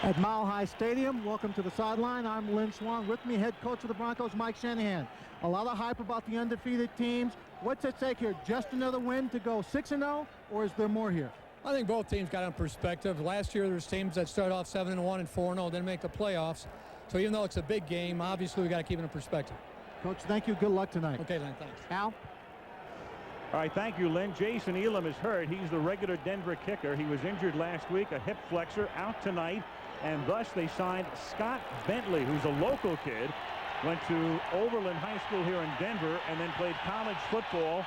At Mile High Stadium, welcome to the sideline. I'm Lynn Swan. With me, head coach of the Broncos, Mike Shanahan. A lot of hype about the undefeated teams. What's at stake here? Just another win to go 6-0, or is there more here? I think both teams got in perspective. Last year, there's teams that started off 7-1 and 4-0, didn't make the playoffs. So even though it's a big game, obviously we got to keep it in perspective. Coach, thank you. Good luck tonight. Okay, Lynn, thanks. Al? All right, thank you, Lynn. Jason Elam is hurt. He's the regular Denver kicker. He was injured last week, a hip flexor, out tonight. And thus they signed Scott Bentley, who's a local kid, went to Overland High School here in Denver, and then played college football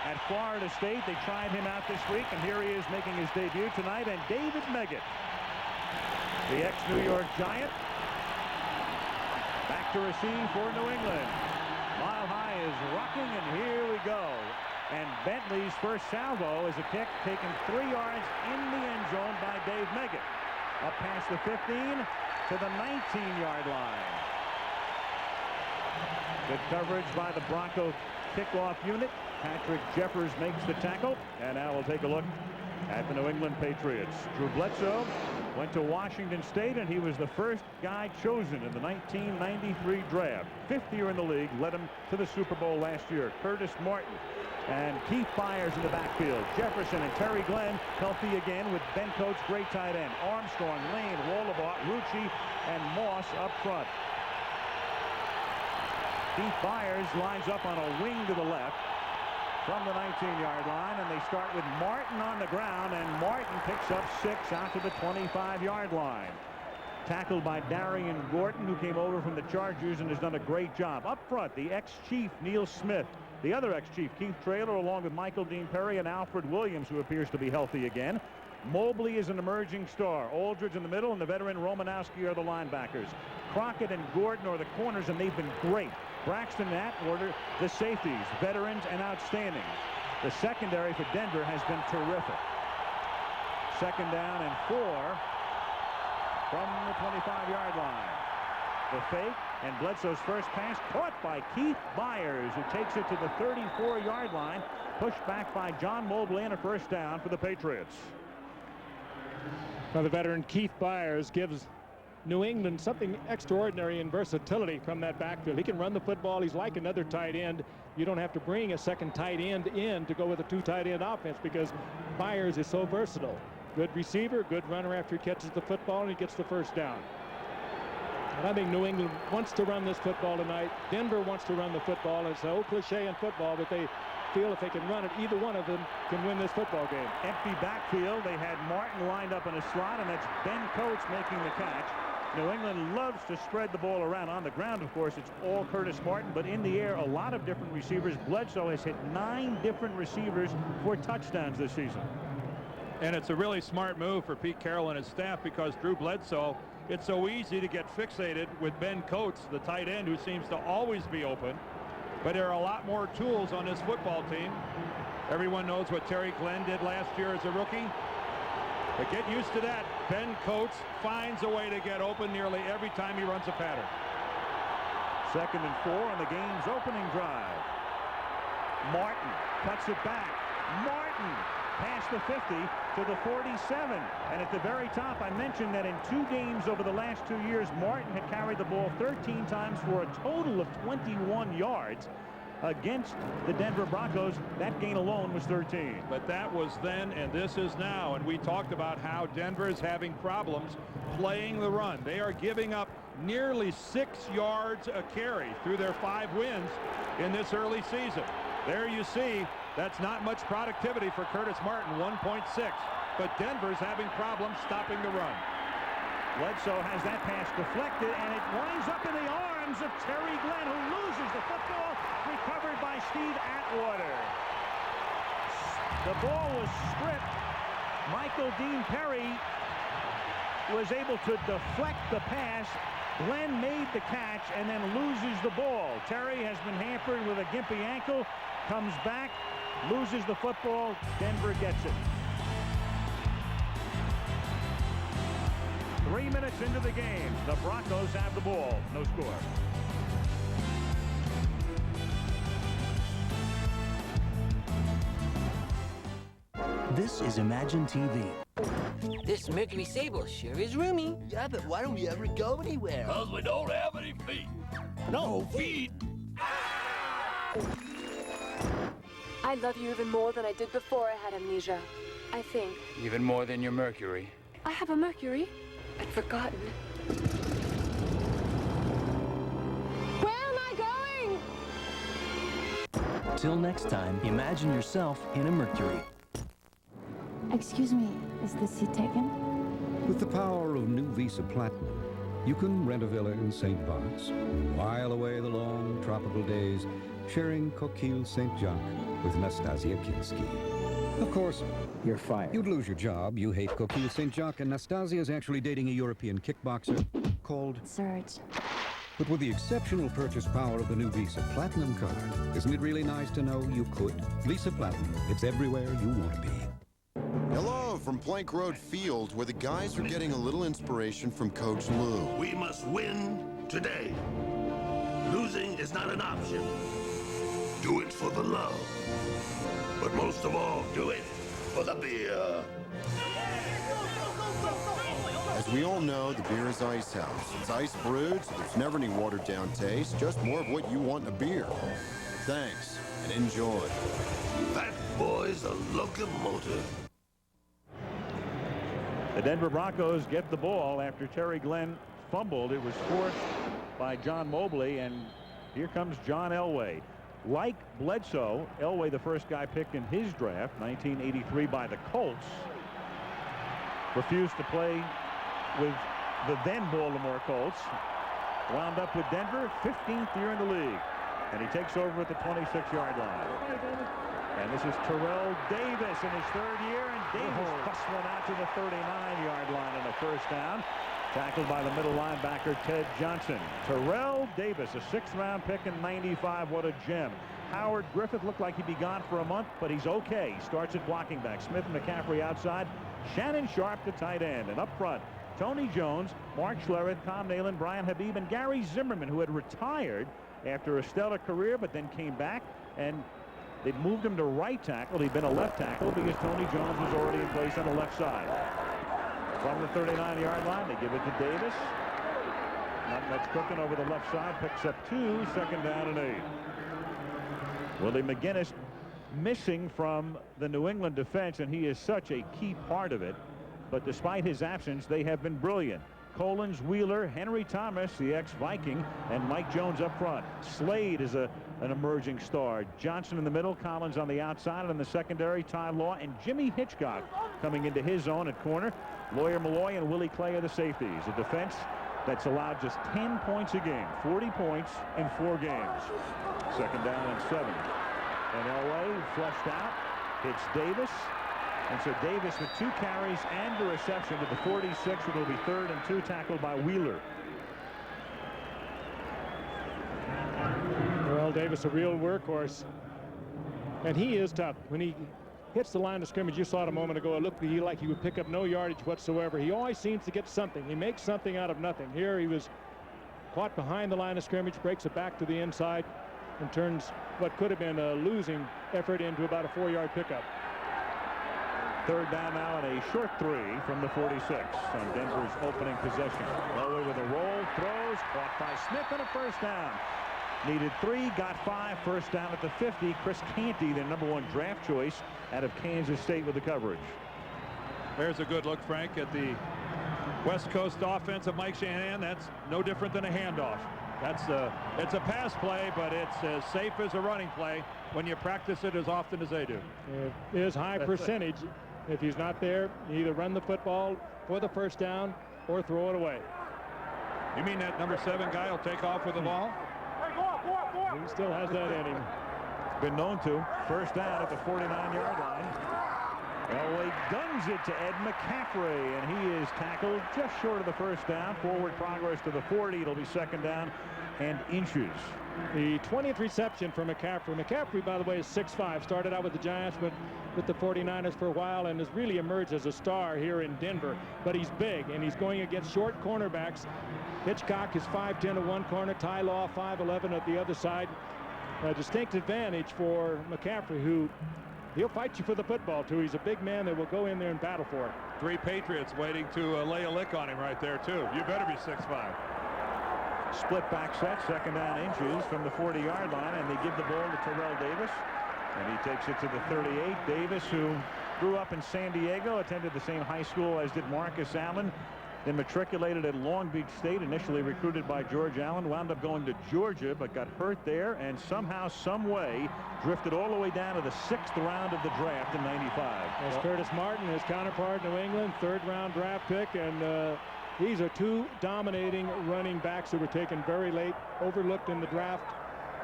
at Florida State. They tried him out this week, and here he is making his debut tonight. And David Meggett, the ex-New York Giant, back to receive for New England. Mile High is rocking, and here we go. And Bentley's first salvo is a kick taken 3 yards in the end zone by Dave Meggett. Up past the 15 to the 19-yard line. Good coverage by the Bronco kickoff unit. Patrick Jeffers makes the tackle. And now we'll take a look at the New England Patriots. Drew Bledsoe went to Washington State, and he was the first guy chosen in the 1993 draft. 5th year in the league, led him to the Super Bowl last year. Curtis Martin and Keith Byers in the backfield. Jefferson and Terry Glenn healthy again with Ben Coates, great tight end. Armstrong, Lane, Wohlabaugh, Rucci, and Moss up front. Keith Byers lines up on a wing to the left from the 19-yard line, and they start with Martin on the ground, and Martin picks up 6 out to the 25-yard line. Tackled by Darian Gorton, who came over from the Chargers and has done a great job. Up front, the ex-chief Neil Smith, the other ex-chief Keith Traylor, along with Michael Dean Perry and Alfred Williams, who appears to be healthy again. Mobley is an emerging star. Aldridge in the middle, and the veteran Romanowski are the linebackers. Crockett and Gordon are the corners, and they've been great. Braxton in that order, the safeties, veterans and outstanding. The secondary for Denver has been terrific. 2nd down and 4 from the 25-yard line. The fake, and Bledsoe's first pass caught by Keith Byers, who takes it to the 34-yard line, pushed back by John Mobley, and a first down for the Patriots. Now the veteran Keith Byers gives New England something extraordinary in versatility from that backfield. He can run the football. He's like another tight end. You don't have to bring a second tight end in to go with a 2 tight end offense because Byers is so versatile. Good receiver, good runner after he catches the football, and he gets the first down. And I think New England wants to run this football tonight. Denver wants to run the football. It's an old cliche in football, but they feel if they can run it, either one of them can win this football game. Empty backfield. They had Martin lined up in a slot, and that's Ben Coates making the catch. New England loves to spread the ball around. On the ground, of course, it's all Curtis Martin, but in the air, a lot of different receivers. Bledsoe has hit 9 different receivers for touchdowns this season. And it's a really smart move for Pete Carroll and his staff because Drew Bledsoe, it's so easy to get fixated with Ben Coates, the tight end, who seems to always be open. But there are a lot more tools on this football team. Everyone knows what Terry Glenn did last year as a rookie. But get used to that. Ben Coates finds a way to get open nearly every time he runs a pattern. 2nd and 4 on the game's opening drive. Martin cuts it back. Martin past the 50 to the 47. And at the very top, I mentioned that in 2 games over the last 2 years, Martin had carried the ball 13 times for a total of 21 yards. Against the Denver Broncos, that gain alone was 13. But that was then, and this is now. And we talked about how Denver is having problems playing the run. They are giving up nearly 6 yards a carry through their 5 wins in this early season. There you see, that's not much productivity for Curtis Martin, 1.6. But Denver's having problems stopping the run. Bledsoe has that pass deflected, and it winds up in the arms of Terry Glenn, who loses the football, recovered by Steve Atwater. The ball was stripped. Michael Dean Perry was able to deflect the pass. Glenn made the catch and then loses the ball. Terry has been hampered with a gimpy ankle, comes back, loses the football. Denver gets it. 3 minutes into the game, the Broncos have the ball. No score. This is Imagine TV. This Mercury Sable sure is roomy. Yeah, but why don't we ever go anywhere? Because we don't have any feet. No feet. I love you even more than I did before I had amnesia. I think. Even more than your Mercury. I have a Mercury. I'd forgotten. Where am I going? Till next time, imagine yourself in a Mercury. Excuse me, is the seat taken? With the power of new Visa Platinum, you can rent a villa in St. Bart's, while away the long tropical days, sharing Coquille Saint-Jacques with Nastasia Kinski. Of course, you're fired. You'd lose your job. You hate Coquille Saint-Jacques, and Nastasia is actually dating a European kickboxer called Serge. But with the exceptional purchase power of the new Visa Platinum card, isn't it really nice to know you could? Visa Platinum, it's everywhere you want to be. Hello from Plank Road Field, where the guys are getting a little inspiration from Coach Lou. We must win today. Losing is not an option. Do it for the love. But most of all, do it for the beer. As we all know, the beer is Ice House. It's ice brewed, so there's never any watered down taste, just more of what you want in a beer. Thanks, and enjoy. That boy's a locomotive. The Denver Broncos get the ball after Terry Glenn fumbled. It was forced by John Mobley, and here comes John Elway. Like Bledsoe, Elway, the first guy picked in his draft, 1983 by the Colts, refused to play with the then Baltimore Colts, wound up with Denver, 15th year in the league, and he takes over at the 26-yard line. And this is Terrell Davis in his third year, and Davis busts one out to the 39-yard line on a first down. Tackled by the middle linebacker, Ted Johnson. Terrell Davis, a sixth-round pick in '95. What a gem. Howard Griffith looked like he'd be gone for a month, but he's okay. He starts at blocking back. Smith and McCaffrey outside. Shannon Sharp, the tight end. And up front, Tony Jones, Mark Schlereth, Tom Nalen, Brian Habib, and Gary Zimmerman, who had retired after a stellar career, but then came back, and they moved him to right tackle. He'd been a left tackle because Tony Jones was already in place on the left side. From the 39-yard line, they give it to Davis. Not much cooking over the left side. Picks up 2, second down and 8. Willie McGinnis missing from the New England defense, and he is such a key part of it. But despite his absence, they have been brilliant. Collins, Wheeler, Henry Thomas, the ex-Viking, and Mike Jones up front. Slade is an emerging star. Johnson in the middle, Collins on the outside, and in the secondary, Ty Law and Jimmy Hitchcock coming into his zone at corner. Lawyer Malloy and Willie Clay are the safeties. A defense that's allowed just 10 points a game, 40 points in 4 games. Second down and 7. And Elway flushed out, hits Davis. And so Davis with 2 carries and a reception to the 46. It will be 3rd and 2, tackled by Wheeler. Well, Davis, a real workhorse. And he is tough. When he hits the line of scrimmage, you saw it a moment ago, it looked like he would pick up no yardage whatsoever. He always seems to get something. He makes something out of nothing. Here he was caught behind the line of scrimmage, breaks it back to the inside, and turns what could have been a losing effort into about a 4-yard pickup. 3rd down now and a short 3 from the 46 on Denver's opening possession. Elway with a roll, throws, caught by Smith, and a first down. Needed 3, got 5, first down at the 50. Chris Canty, their #1 draft choice out of Kansas State with the coverage. There's a good look, Frank, at the West Coast offense of Mike Shanahan. That's no different than a handoff. It's a pass play, but it's as safe as a running play when you practice it as often as they do. It is high percentage. If he's not there, you either run the football for the first down or throw it away. You mean that #7 guy will take off with the ball? He still has that in him. Been known to. First down at the 49-yard line. Elway guns it to Ed McCaffrey, and he is tackled just short of the first down. Forward progress to the 40. It'll be second down and inches. The 20th reception for McCaffrey. McCaffrey, by the way, is 6'5". Started out with the Giants, but with the 49ers for a while, and has really emerged as a star here in Denver. But he's big, and he's going against short cornerbacks. Hitchcock is 5'10" at one corner. Ty Law 5'11" at the other side. A distinct advantage for McCaffrey, who He'll fight you for the football, too. He's a big man that will go in there and battle for it. 3 Patriots waiting to lay a lick on him right there, too. You better be 6'5". Split back set, 2nd down inches from the 40-yard line, and they give the ball to Terrell Davis, and he takes it to the 38. Davis, who grew up in San Diego, attended the same high school as did Marcus Allen, then matriculated at Long Beach State, initially recruited by George Allen, wound up going to Georgia, but got hurt there, and somehow, some way, drifted all the way down to the 6th round of the draft in '95. As Curtis Martin, his counterpart, New England, 3rd-round draft pick, and these are 2 dominating running backs who were taken very late, overlooked in the draft,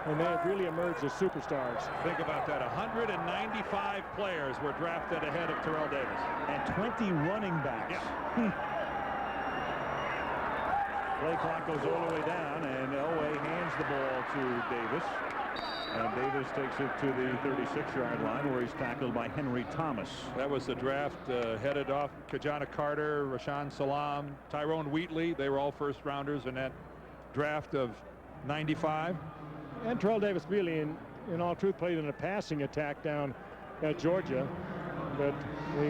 and they have really emerged as superstars. Think about that. 195 players were drafted ahead of Terrell Davis. And 20 running backs. Yeah. Play clock goes all the way down, and Elway hands the ball to Davis. And Davis takes it to the 36-yard line, where he's tackled by Henry Thomas. That was the draft headed off Kajana Carter, Rashaan Salam, Tyrone Wheatley. They were all first-rounders in that draft of '95. And Terrell Davis really, in all truth, played in a passing attack down at Georgia. But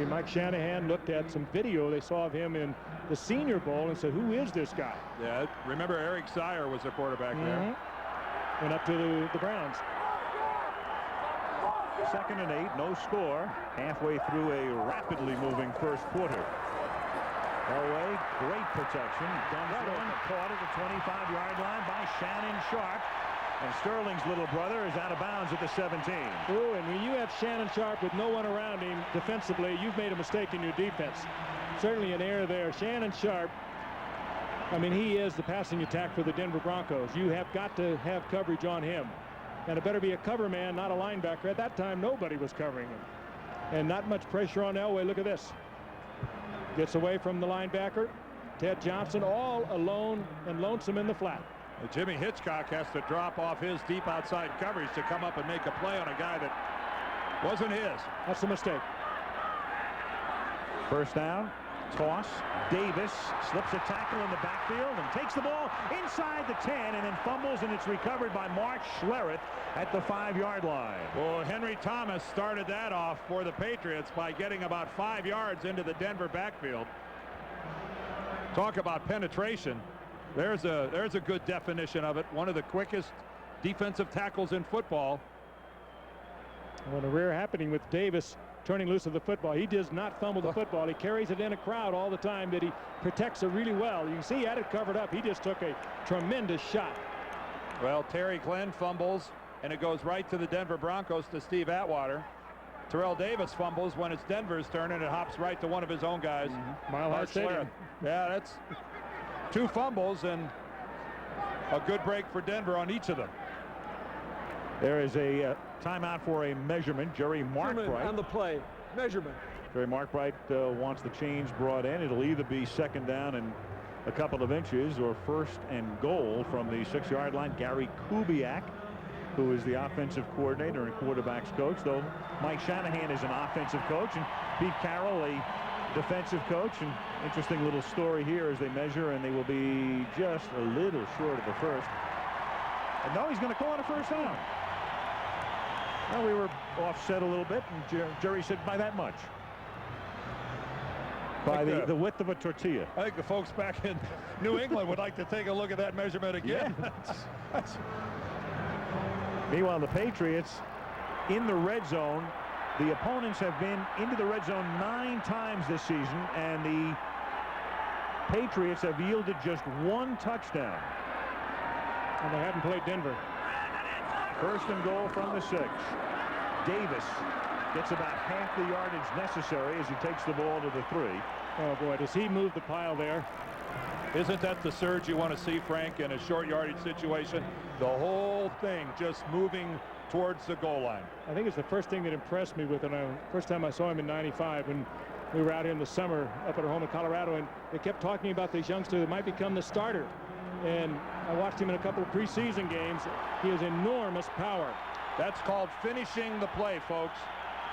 Mike Shanahan looked at some video they saw of him in the Senior Bowl and said, who is this guy? Yeah, remember Eric Sire was the quarterback there. Went up to the Browns. 2nd and 8, no score. Halfway through a rapidly moving first quarter. Elway, great protection. Caught at the 25-yard line by Shannon Sharp. And Sterling's little brother is out of bounds at the 17. Oh, and when you have Shannon Sharp with no one around him defensively, you've made a mistake in your defense. Certainly an error there. Shannon Sharp, I mean, he is the passing attack for the Denver Broncos. You have got to have coverage on him. And it better be a cover man, not a linebacker. At that time, nobody was covering him. And not much pressure on Elway. Look at this. Gets away from the linebacker. Ted Johnson all alone and lonesome in the flat. Jimmy Hitchcock has to drop off his deep outside coverage to come up and make a play on a guy that wasn't his. That's a mistake. First down, toss. Davis slips a tackle in the backfield and takes the ball inside the 10 and then fumbles, and it's recovered by Mark Schlereth at the 5-yard line. Well, Henry Thomas started that off for the Patriots by getting about 5 yards into the Denver backfield. Talk about penetration. There's a good definition of it. One of the quickest defensive tackles in football. Well, the rare happening with Davis turning loose of the football. He does not fumble the football. He carries it in a crowd all the time, but he protects it really well. You can see he had it covered up. He just took a tremendous shot. Well, Terry Glenn fumbles, and it goes right to the Denver Broncos to Steve Atwater. Terrell Davis fumbles when it's Denver's turn, and it hops right to one of his own guys. Mile High Stadium. Yeah, that's 2 fumbles and a good break for Denver on each of them. There is a timeout for a measurement. Jerry Markbright on the play. Measurement. Jerry Markbright wants the change brought in. It'll either be 2nd down and a couple of inches or 1st and goal from the 6-yard line. Gary Kubiak, who is the offensive coordinator and quarterbacks coach, though Mike Shanahan is an offensive coach, and Pete Carroll a defensive coach. And interesting little story here as they measure, and they will be just a little short of the first. And no, he's going to call it a first down. Well, we were offset a little bit, and Jerry said by that much. By the width of a tortilla. I think the folks back in New England would like to take a look at that measurement again. Yeah. Meanwhile, the Patriots in the red zone. The opponents have been into the red zone 9 times this season, and the Patriots have yielded just 1 touchdown. And they haven't played Denver. 1st and goal from the 6. Davis gets about half the yardage necessary as he takes the ball to the 3. Oh boy, does he move the pile there. Isn't that the surge you want to see, Frank, in a short yardage situation? The whole thing just moving towards the goal line. I think it's the first thing that impressed me with him. First time I saw him in '95 when we were out here in the summer up at our home in Colorado, and they kept talking about this youngster that might become the starter. And I watched him in a couple of preseason games. He has enormous power. That's called finishing the play, folks.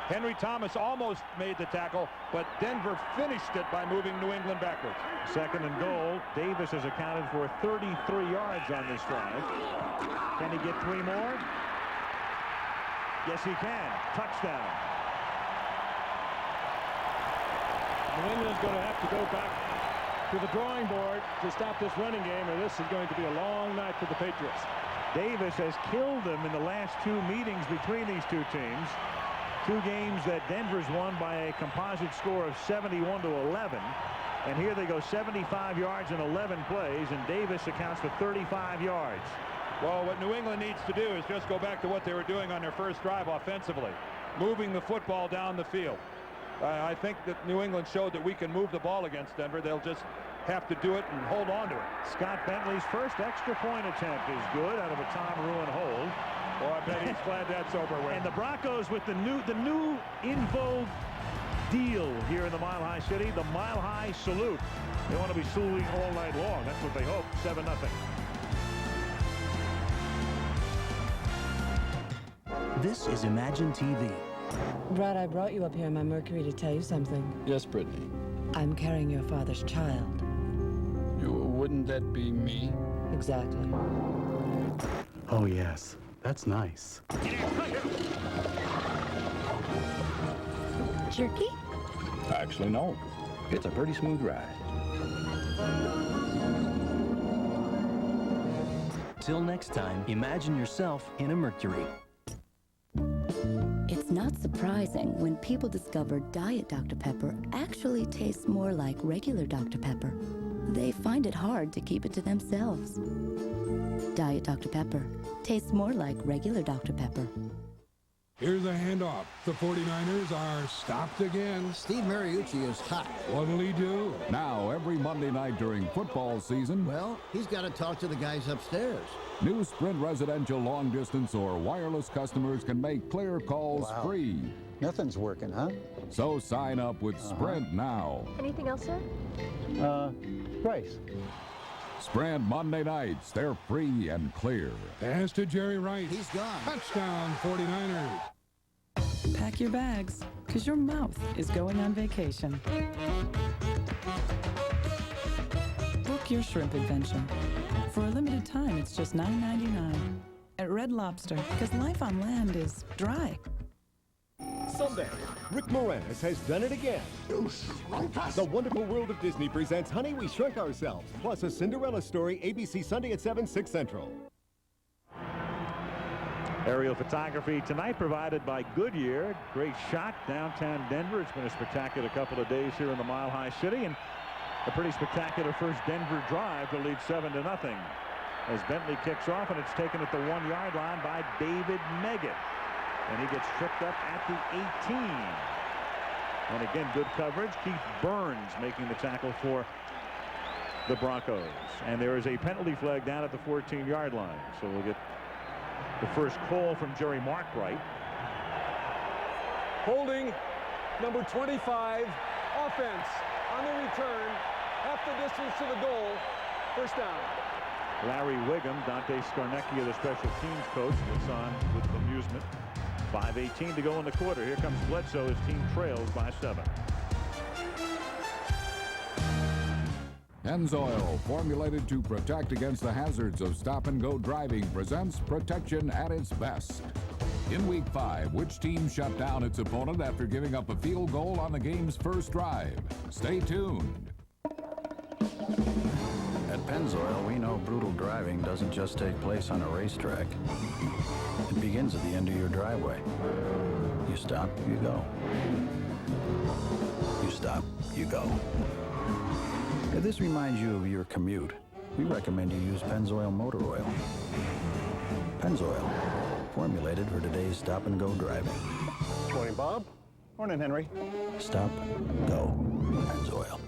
Henry Thomas almost made the tackle, but Denver finished it by moving New England backwards. 2nd and goal. Davis has accounted for 33 yards on this drive. Can he get 3 more? Yes, he can. Touchdown. New England's going to have to go back to the drawing board to stop this running game, or this is going to be a long night for the Patriots. Davis has killed them in the last two meetings between these two teams. Two games that Denver's won by a composite score of 71-11. And here they go 75 yards in 11 plays, and Davis accounts for 35 yards. Well, what New England needs to do is just go back to what they were doing on their first drive offensively, moving the football down the field. I think that New England showed that we can move the ball against Denver. They'll just have to do it and hold on to it. Scott Bentley's first extra point attempt is good out of a Tom Ruin hold. Well, I bet he's glad that's over with. And the Broncos with the new in vogue deal here in the Mile High City, the Mile High Salute. They want to be saluting all night long. That's what they hope. 7-0. This is Imagine TV. Brad, I brought you up here in my Mercury to tell you something. Yes, Brittany. I'm carrying your father's child. Wouldn't that be me? Exactly. Oh, yes. That's nice. Jerky? Actually, no. It's a pretty smooth ride. Till next time, imagine yourself in a Mercury. It's not surprising when people discover Diet Dr. Pepper actually tastes more like regular Dr. Pepper. They find it hard to keep it to themselves. Diet Dr. Pepper tastes more like regular Dr. Pepper. Here's a handoff. The 49ers are stopped again. Steve Mariucci is hot. What'll he do? Now, every Monday night during football season, well, he's got to talk to the guys upstairs. New Sprint residential long distance or wireless customers can make clear calls free. Nothing's working, huh? So sign up with Sprint now. Anything else, sir? Price. Sprint Monday nights. They're free and clear. Pass to Jerry Rice. He's gone. Touchdown, 49ers. Pack your bags, because your mouth is going on vacation. Book your shrimp adventure. For a limited time, it's just $9.99 at Red Lobster, because life on land is dry. Sunday, Rick Moranis has done it again. The Wonderful World of Disney presents Honey, We Shrunk Ourselves, plus a Cinderella story, ABC Sunday at 7, 6 Central. Aerial photography tonight provided by Goodyear. Great shot downtown Denver. It's been a spectacular couple of days here in the Mile High City, and a pretty spectacular first Denver drive to lead 7-0 as Bentley kicks off, and it's taken at the 1-yard line by David Meggett. And he gets tripped up at the 18. And again, good coverage. Keith Burns making the tackle for the Broncos. And there is a penalty flag down at the 14-yard line. So we'll get the first call from Jerry Markwright. Holding number 25, offense on the return, half the distance to the goal, first down. Larry Wiggum, Dante Scarnecchia, the special teams coach, looks on with amusement. 5:18 to go in the quarter. Here comes Bledsoe. His team trails by 7. Pennzoil, formulated to protect against the hazards of stop-and-go driving, presents protection at its best. In Week 5, which team shut down its opponent after giving up a field goal on the game's first drive? Stay tuned. At Pennzoil, we know brutal driving doesn't just take place on a racetrack. It begins at the end of your driveway. You stop, you go. You stop, you go. If this reminds you of your commute, we recommend you use Pennzoil motor oil. Pennzoil, formulated for today's stop-and-go driving. Morning, Bob. Morning, Henry. Stop, go, Pennzoil.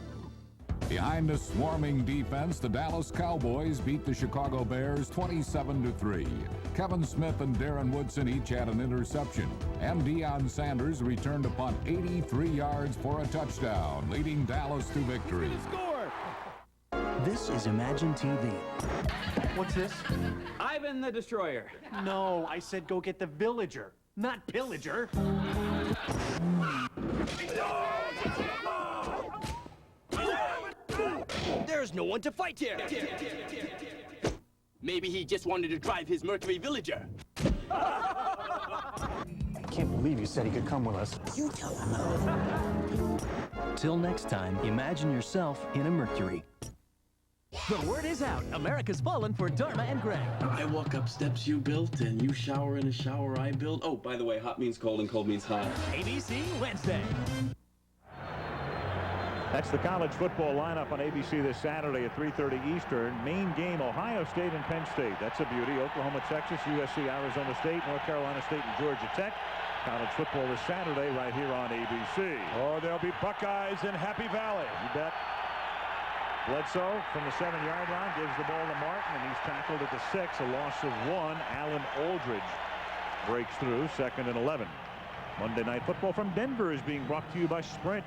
Behind a swarming defense, the Dallas Cowboys beat the Chicago Bears 27-3. Kevin Smith and Darren Woodson each had an interception, and Deion Sanders returned a punt 83 yards for a touchdown, leading Dallas to victory. This is Imagine TV. What's this? Ivan the Destroyer. No, I said go get the villager, not pillager. There's no one to fight here. Maybe he just wanted to drive his Mercury Villager. I can't believe you said he could come with us. You tell him. Till next time, imagine yourself in a Mercury. The word is out. America's fallen for Dharma and Greg. I walk up steps you built, and you shower in a shower I built. Oh, by the way, hot means cold and cold means hot. ABC Wednesday. That's the college football lineup on ABC this Saturday at 3:30 Eastern. Main game, Ohio State and Penn State. That's a beauty. Oklahoma, Texas, USC, Arizona State, North Carolina State, and Georgia Tech. College football this Saturday right here on ABC. Oh, there'll be Buckeyes in Happy Valley. You bet. Bledsoe from the 7-yard line gives the ball to Martin, and he's tackled at the 6. A loss of 1. Alan Aldridge breaks through, 2nd and 11. Monday Night Football from Denver is being brought to you by Sprint,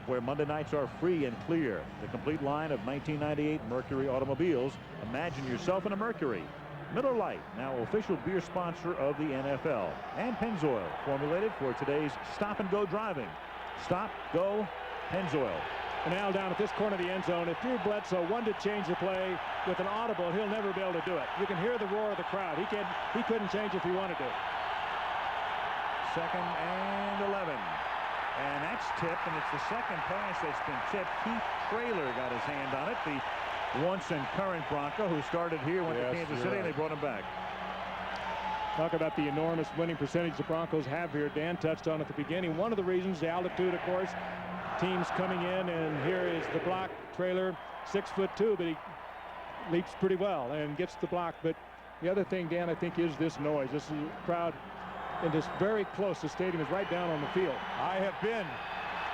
where Monday nights are free and clear. The complete line of 1998 Mercury automobiles. Imagine yourself in a Mercury. Miller Lite, now official beer sponsor of the NFL. And Pennzoil, formulated for today's stop-and-go driving. Stop, go, Pennzoil. And now down at this corner of the end zone, if Drew Bledsoe wanted to change the play with an audible, he'll never be able to do it. You can hear the roar of the crowd. He couldn't change if he wanted to. 2nd and 11. And that's tipped, and it's the second pass that's been tipped. Keith Traylor got his hand on it, the once and current Bronco who started here, went to Kansas City, and they brought him back. Talk about the enormous winning percentage the Broncos have here. Dan touched on at the beginning. One of the reasons, the altitude, of course. Teams coming in, and here is the block. Traylor, 6'2", but he leaps pretty well and gets the block. But the other thing, Dan, I think, is this noise. This is a crowd, and this very close. The stadium is right down on the field. I have been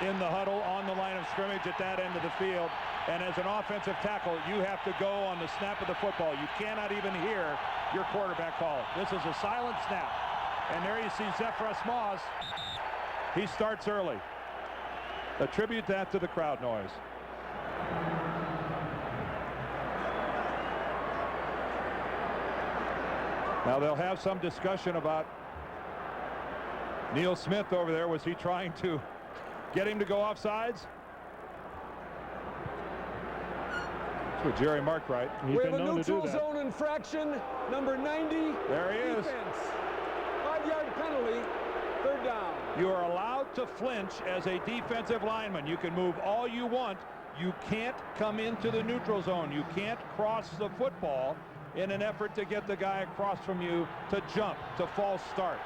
in the huddle on the line of scrimmage at that end of the field, and as an offensive tackle, you have to go on the snap of the football. You cannot even hear your quarterback call. This is a silent snap, and there you see Zephyrus Moss. He starts early. Attribute that to the crowd noise. Now they'll have some discussion about Neil Smith over there. Was he trying to get him to go off sides? That's what Jerry marked right. We have a neutral zone infraction, number 90. There he is. 5-yard penalty, 3rd down. You are allowed to flinch as a defensive lineman. You can move all you want. You can't come into the neutral zone. You can't cross the football in an effort to get the guy across from you to jump, to false start.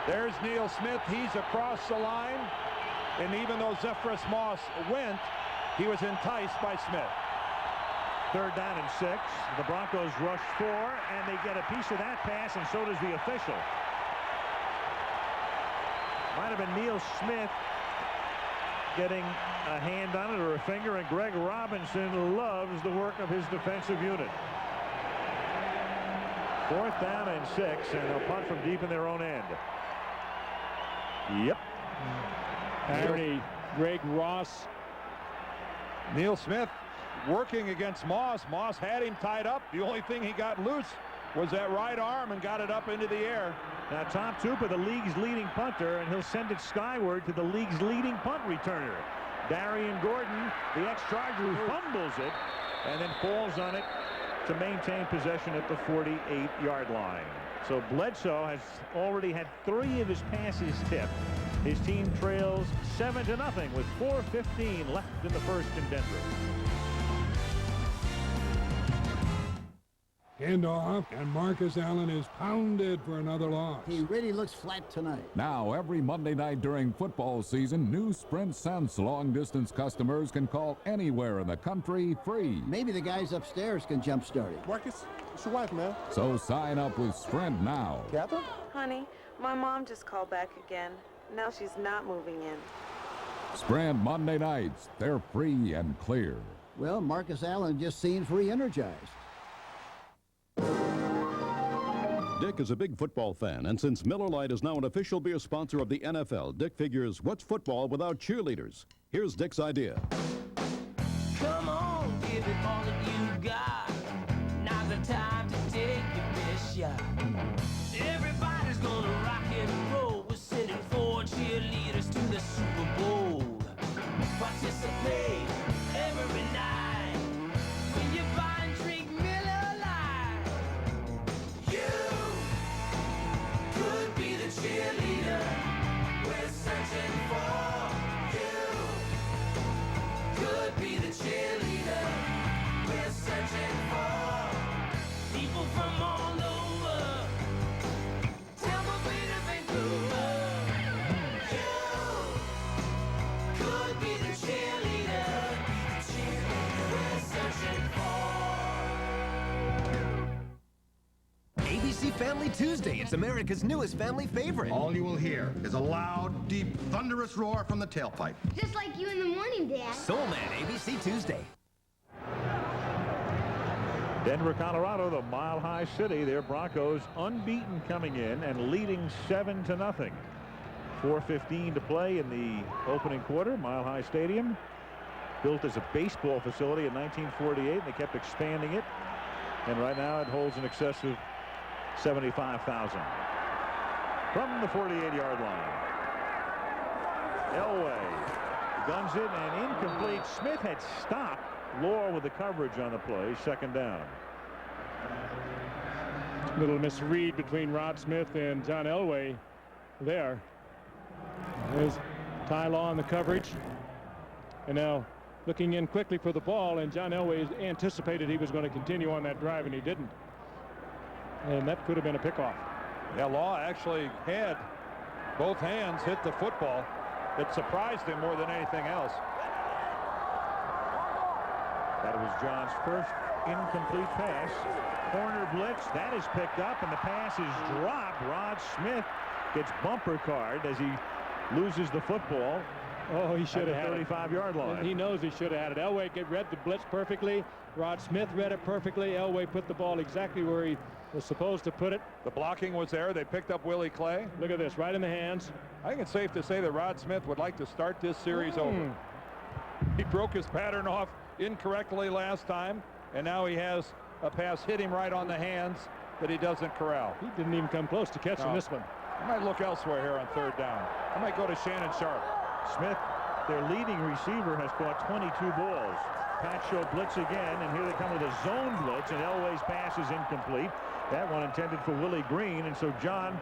There's Neil Smith. He's across the line. And even though Zephyrus Moss went, he was enticed by Smith. 3rd down and 6. The Broncos rush 4, and they get a piece of that pass, and so does the official. Might have been Neil Smith getting a hand on it or a finger, and Greg Robinson loves the work of his defensive unit. 4th down and 6, and they'll punt from deep in their own end. Yep. Irony, Greg Ross. Neil Smith working against Moss. Moss had him tied up. The only thing he got loose was that right arm and got it up into the air. Now Tom Tupa, the league's leading punter, and he'll send it skyward to the league's leading punt returner, Darian Gordon, the ex-Charger, who fumbles it and then falls on it to maintain possession at the 48-yard line. So Bledsoe has already had 3 of his passes tipped. His team trails 7-0 with 4:15 left in the first in Denver. Handoff, and Marcus Allen is pounded for another loss. He really looks flat tonight. Now, every Monday night during football season, new Sprint Sense long-distance customers can call anywhere in the country free. Maybe the guys upstairs can jump-start it. Marcus, it's your wife, man. So sign up with Sprint now. Catherine? Honey, my mom just called back again. Now she's not moving in. Sprint Monday nights. They're free and clear. Well, Marcus Allen just seems re-energized. Dick is a big football fan, and since Miller Lite is now an official beer sponsor of the NFL, Dick figures, what's football without cheerleaders? Here's Dick's idea. Come on, give it all that you got. Now's the time to take your best shot. Everybody's gonna rock and roll. We're sending 4 cheerleaders to the Super Bowl. Participate every night. When you buy and drink Miller Lite, you could be the cheerleader we're searching for. You Family Tuesday. It's America's newest family favorite. All you will hear is a loud, deep, thunderous roar from the tailpipe. Just like you in the morning, Dad. Soul Man, ABC Tuesday. Denver, Colorado, the Mile High City. Their Broncos unbeaten coming in and leading 7-0. 4:15 to play in the opening quarter. Mile High Stadium, built as a baseball facility in 1948, and they kept expanding it. And right now it holds in excess of 75,000. From the 48-yard line, Elway guns it and incomplete. Smith had stopped Law with the coverage on the play. Second down. Little misread between Rod Smith and John Elway there. There's Ty Law in the coverage. And now looking in quickly for the ball, and John Elway anticipated he was going to continue on that drive, and he didn't. And that could have been a pickoff. Yeah, Law actually had both hands hit the football. It surprised him more than anything else. That was John's first incomplete pass. Corner blitz. That is picked up, and the pass is dropped. Rod Smith gets bumper card as he loses the football. Oh, he should have had it. 35-yard line. He knows he should have had it. Elway read the blitz perfectly. Rod Smith read it perfectly. Elway put the ball exactly where he was supposed to put it. The blocking was there. They picked up Willie Clay. Look at this, right in the hands. I think it's safe to say that Rod Smith would like to start this series over. He broke his pattern off incorrectly last time, and now he has a pass hit him right on the hands that he doesn't corral. He didn't even come close to catching this one. I might look elsewhere here on third down. I might go to Shannon Sharp. Smith, their leading receiver, has caught 22 balls. Pat show blitz again, and here they come with a zone blitz, and Elway's pass is incomplete. That one intended for Willie Green, and so John,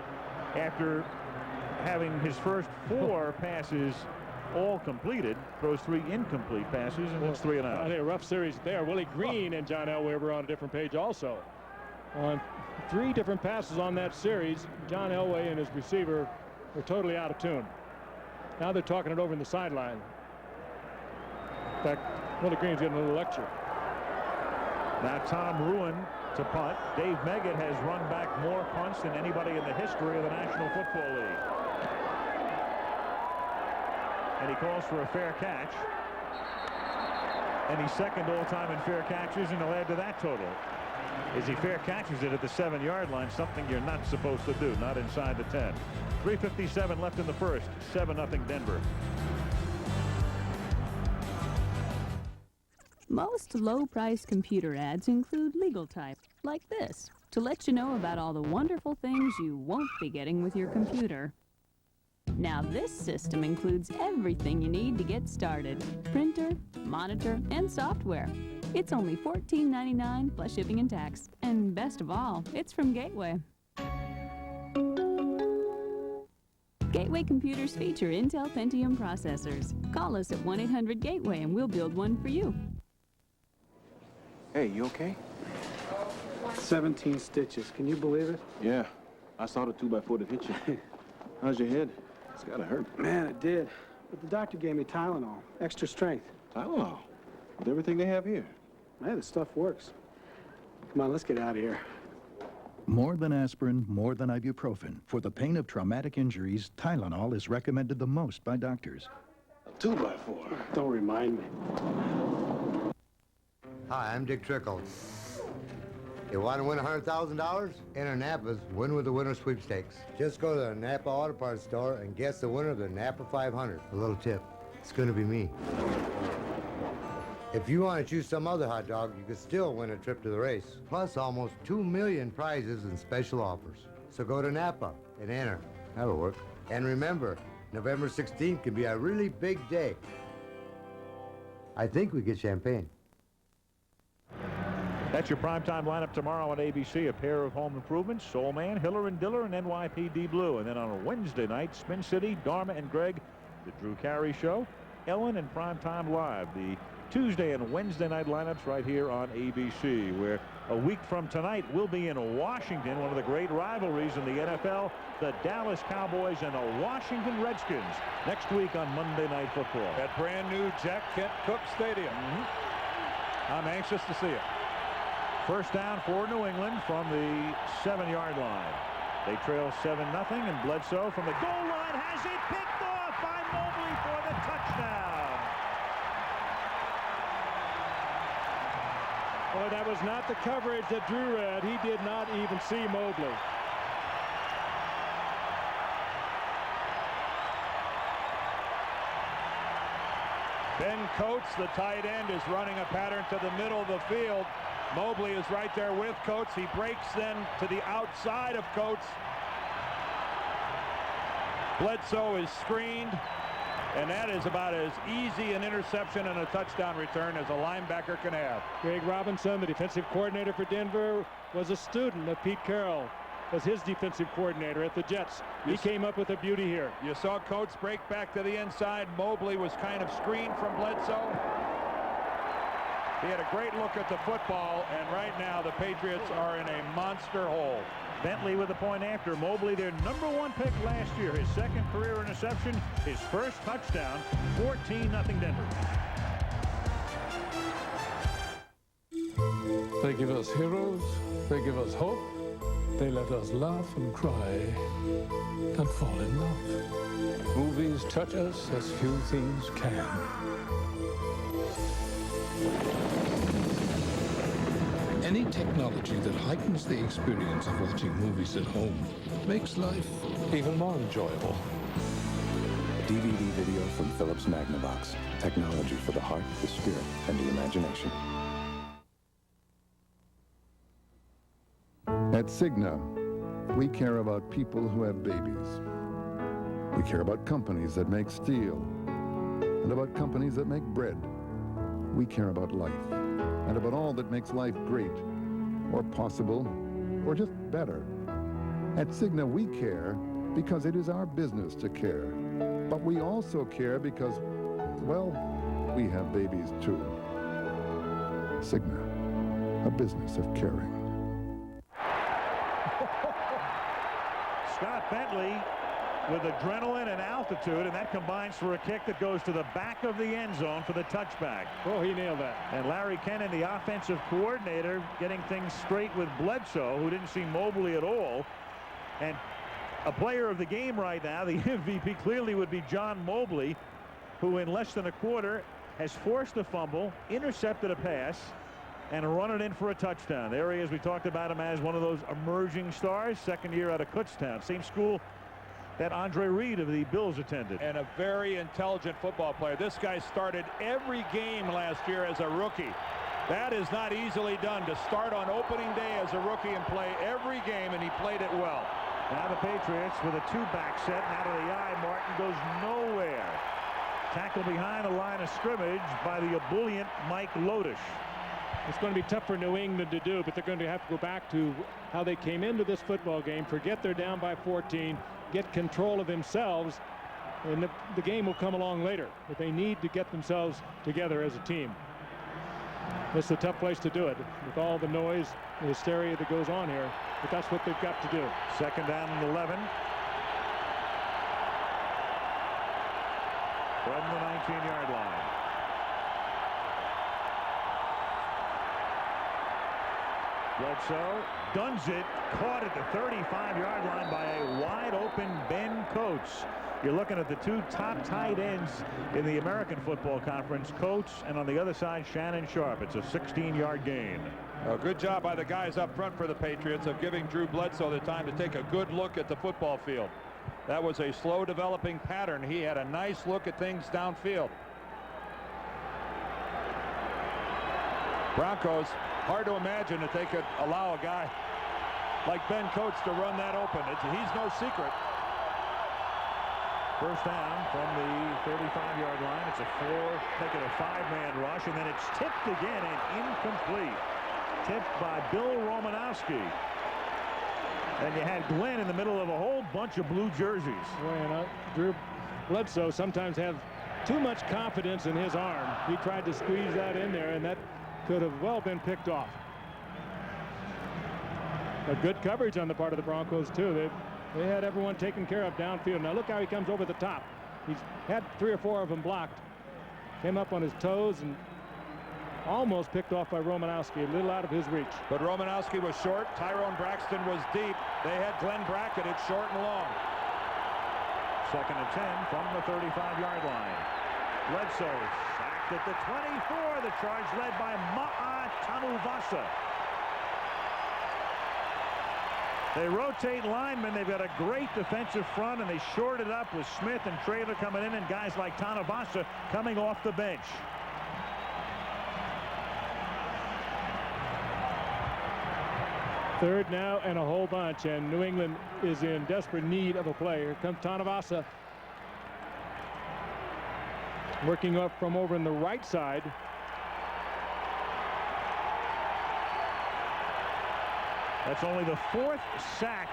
after having his first 4 passes all completed, throws 3 incomplete passes, and it's 3 and out. A rough series there. Willie Green and John Elway were on a different page also. On 3 different passes on that series, John Elway and his receiver were totally out of tune. Now they're talking it over in the sideline. In fact, Willie Green's getting a little lecture. Now Tom Ruin to punt. Dave Meggett has run back more punts than anybody in the history of the National Football League. And he calls for a fair catch. And he's second all-time in fair catches, and he'll add to that total. As he fair catches it at the 7-yard line, something you're not supposed to do, not inside the 10. 3:57 left in the first. 7-0 Denver. Most low-price computer ads include legal type, like this, to let you know about all the wonderful things you won't be getting with your computer. Now this system includes everything you need to get started: printer, monitor, and software. It's only $14.99 plus shipping and tax. And best of all, it's from Gateway. Gateway computers feature Intel Pentium processors. Call us at 1-800-GATEWAY and we'll build one for you. Hey, you okay? 17 stitches. Can you believe it? Yeah. I saw the 2x4 that hit you. How's your head? It's gotta hurt. Man, it did. But the doctor gave me Tylenol. Extra strength. Tylenol? With everything they have here. Man, the stuff works. Come on, let's get out of here. More than aspirin, more than ibuprofen. For the pain of traumatic injuries, Tylenol is recommended the most by doctors. A 2x4. Don't remind me. Hi, I'm Dick Trickle. You want to win $100,000? Enter Napa's Win with the Winner sweepstakes. Just go to the Napa Auto Parts store and guess the winner of the Napa 500. A little tip. It's going to be me. If you want to choose some other hot dog, you could still win a trip to the race. Plus almost 2 million prizes and special offers. So go to Napa and enter. That'll work. And remember, November 16th can be a really big day. I think we get champagne. That's your primetime lineup tomorrow on ABC. A pair of home improvements: Soul Man, Hiller and Diller, and NYPD Blue. And then on a Wednesday night, Spin City, Dharma and Greg, the Drew Carey Show, Ellen and Primetime Live. The Tuesday and Wednesday night lineups right here on ABC, where a week from tonight we'll be in Washington, one of the great rivalries in the NFL, the Dallas Cowboys and the Washington Redskins, next week on Monday Night Football. At brand new Jack Kent Cooke Stadium. I'm anxious to see it. First down for New England from the 7-yard line. They trail 7-0, and Bledsoe from the goal line has it picked off by Mobley for the touchdown. Boy, that was not the coverage that Drew read. He did not even see Mobley. Ben Coates, the tight end, is running a pattern to the middle of the field. Mobley is right there with Coates. He breaks then to the outside of Coates. Bledsoe is screened, and that is about as easy an interception and a touchdown return as a linebacker can have. Greg Robinson, the defensive coordinator for Denver, was a student of Pete Carroll, was his defensive coordinator at the Jets. He came up with a beauty here. You saw Coates break back to the inside. Mobley was kind of screened from Bledsoe. He had a great look at the football, and right now the Patriots are in a monster hole. Bentley with the point after. Mobley, their #1 pick last year. His second career interception, his first touchdown. 14-0 Denver. They give us heroes. They give us hope. They let us laugh and cry and fall in love. Movies touch us as few things can. Any technology that heightens the experience of watching movies at home makes life even more enjoyable. DVD video from Philips Magnavox. Technology for the heart, the spirit, and the imagination. At Cigna, we care about people who have babies. We care about companies that make steel and about companies that make bread. We care about life and about all that makes life great or possible or just better. At Cigna, we care because it is our business to care. But we also care because, well, we have babies too. Cigna, a business of caring. Scott Bentley with adrenaline and altitude, and that combines for a kick that goes to the back of the end zone for the touchback. Oh, he nailed that. And Larry Kennan, the offensive coordinator, getting things straight with Bledsoe, who didn't see Mobley at all. And a player of the game right now, the MVP clearly would be John Mobley, who in less than a quarter has forced a fumble, intercepted a pass, and run it in for a touchdown. There he is. We talked about him as one of those emerging stars, second year out of Kutztown. Same school that Andre Reed of the Bills attended. And a very intelligent football player. This guy started every game last year as a rookie. That is not easily done, to start on opening day as a rookie and play every game, and he played it well. Now the Patriots with a two-back set, and out of the eye, Martin goes nowhere. Tackle behind the line of scrimmage by the ebullient Mike Lotish. It's going to be tough for New England to do, but they're going to have to go back to how they came into this football game, forget they're down by 14, get control of themselves, and the game will come along later. But they need to get themselves together as a team. It's a tough place to do it with all the noise, the hysteria that goes on here, but that's what they've got to do. Second down and 11. From the 19-yard line. Bledsoe guns it, caught at the 35-yard line by a wide-open Ben Coates. You're looking at the two top tight ends in the American Football Conference, Coates, and on the other side, Shannon Sharp. It's a 16-yard gain. A good job by the guys up front for the Patriots of giving Drew Bledsoe the time to take a good look at the football field. That was a slow developing pattern. He had a nice look at things downfield. Broncos, hard to imagine that they could allow a guy like Ben Coates to run that open. He's no secret. First down from the 35-yard line. It's taking a 5-man rush, and then it's tipped again and incomplete. Tipped by Bill Romanowski. And you had Glenn in the middle of a whole bunch of blue jerseys. Well, Drew Bledsoe sometimes has too much confidence in his arm. He tried to squeeze that in there, and that could have well been picked off. A good coverage on the part of the Broncos, too. They had everyone taken care of downfield. Now look how he comes over the top. He's had 3 or 4 of them blocked. Came up on his toes and almost picked off by Romanowski, a little out of his reach. But Romanowski was short. Tyrone Braxton was deep. They had Glenn Brackett at short and long. 2nd and 10 from the 35-yard line. Bledsoe sacked at the 24. The charge led by Ma'a Tanuvasa. They rotate linemen. They've got a great defensive front, and they shored it up with Smith and Traylor coming in and guys like Tanuvasa coming off the bench. Third now and a whole bunch, and New England is in desperate need of a play. Here comes Tanuvasa. Working up from over in the right side. That's only the 4th sack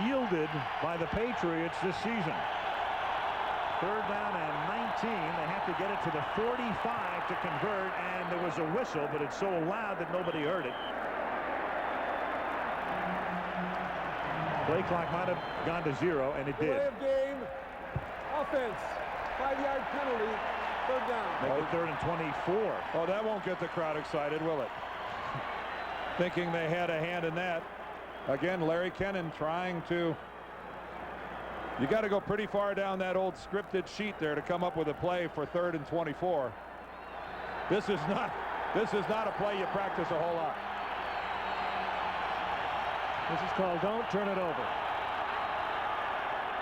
yielded by the Patriots this season. 3rd down and 19. They have to get it to the 45 to convert, and there was a whistle, but it's so loud that nobody heard it. Play clock might have gone to 0, and it did. Delay of game. Offense. 5-yard penalty. 3rd down. Make it 3rd and 24. Oh, that won't get the crowd excited, will it? Thinking they had a hand in that. Again, Larry Kennan trying to. You got to go pretty far down that old scripted sheet there to come up with a play for 3rd and 24. This is not a play you practice a whole lot. This is called don't turn it over.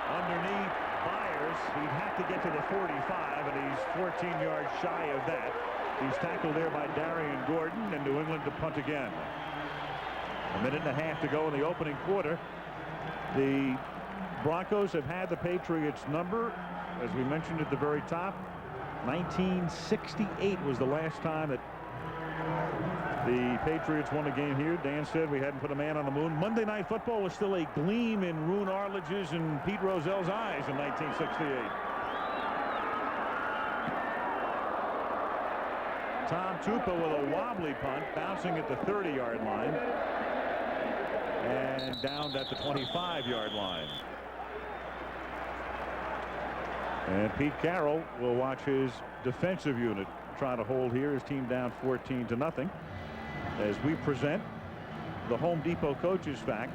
Underneath Byers, he'd have to get to the 45, and he's 14 yards shy of that. He's tackled there by Darian Gordon, and New England to punt again. A minute and a half to go in the opening quarter. The Broncos have had the Patriots number, as we mentioned at the very top. 1968 was the last time that the Patriots won a game here. Dan said we hadn't put a man on the moon. Monday Night Football was still a gleam in Roone Arledge's and Pete Rozelle's eyes in 1968. Tom Tupa with a wobbly punt, bouncing at the 30-yard line and down at the 25-yard line. And Pete Carroll will watch his defensive unit try to hold here. His team down 14-0 as we present the Home Depot coaches fact.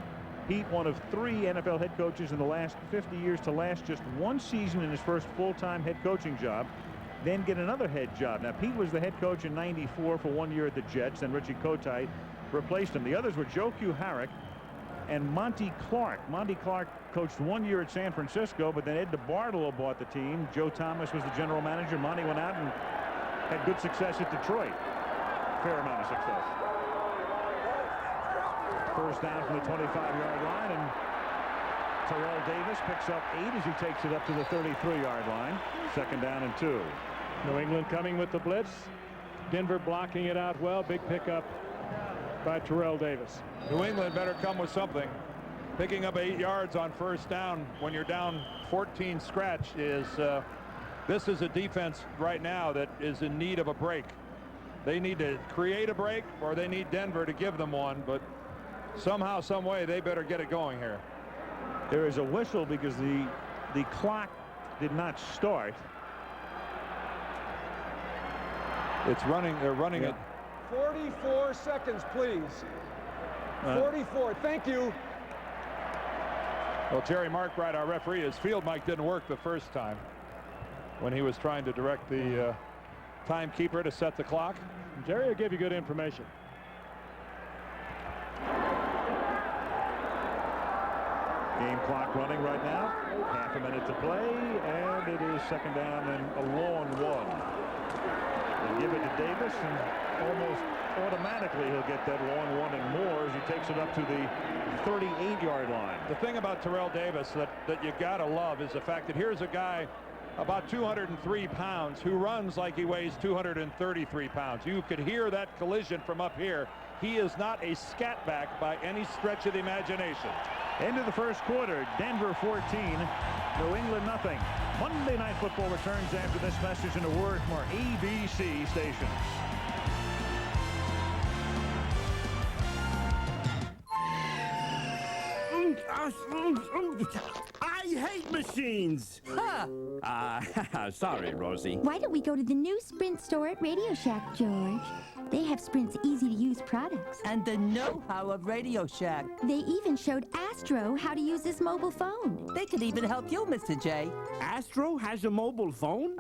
Pete, one of 3 NFL head coaches in the last 50 years to last just 1 season in his first full-time head coaching job, then get another head job. Now, Pete was the head coach in '94 for 1 year at the Jets, then Richie Kotite replaced him. The others were Joe Q. Harrick and Monty Clark. Monty Clark coached 1 year at San Francisco, but then Ed DeBartolo bought the team. Joe Thomas was the general manager. Monty went out and had good success at Detroit. Fair amount of success. First down from the 25-yard line, and Terrell Davis picks up 8 as he takes it up to the 33-yard line. 2nd down and 2. New England coming with the blitz. Denver blocking it out well. Big pickup by Terrell Davis. New England better come with something. Picking up 8 yards on first down when you're down 14 scratch is this is a defense right now that is in need of a break. They need to create a break, or they need Denver to give them one, but somehow, some way, they better get it going here. There is a whistle because the clock did not start. It's running. They're running it. 44 seconds, please. 44. Thank you. Well, Jerry Markwright, our referee, his field mic didn't work the first time when he was trying to direct the timekeeper to set the clock. Jerry will give you good information. Game clock running right now. Half a minute to play, and it is 2nd down and a long one. They give it to Davis, and almost automatically he'll get that long one and more as he takes it up to the 38-yard line. The thing about Terrell Davis that you gotta love is the fact that here's a guy about 203 pounds who runs like he weighs 233 pounds. You could hear that collision from up here. He is not a scat back by any stretch of the imagination. End of the first quarter, Denver 14, New England nothing. Monday Night Football returns after this message and a word from our ABC station. I hate machines! Ha! Sorry, Rosie. Why don't we go to the new Sprint store at Radio Shack, George? They have Sprint's easy-to-use products. And the know-how of Radio Shack. They even showed Astro how to use this mobile phone. They could even help you, Mr. J. Astro has a mobile phone?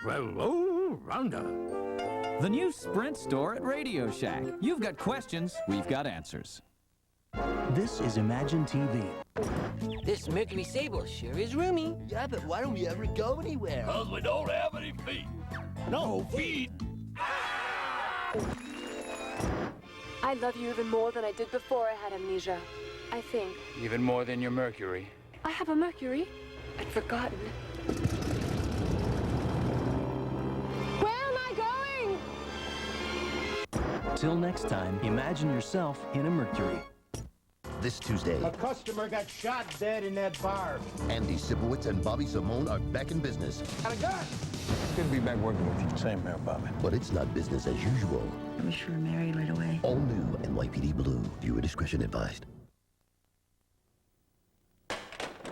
Well, oh, Rhonda. The new Sprint store at Radio Shack. You've got questions, we've got answers. This is Imagine TV. This Mercury Sable sure is roomy. Yeah, but why don't we ever go anywhere? Because we don't have any feet. No feet. I love you even more than I did before I had amnesia. I think. Even more than your Mercury. I have a Mercury. I'd forgotten. Where am I going? Till next time, imagine yourself in a Mercury. This Tuesday, a customer got shot dead in that bar. Andy Sipowicz and Bobby Simone are back in business. Got a gun. Good to be back working with you. Same here, Bobby. But it's not business as usual. I wish we were married right away. All new NYPD Blue. Viewer discretion advised.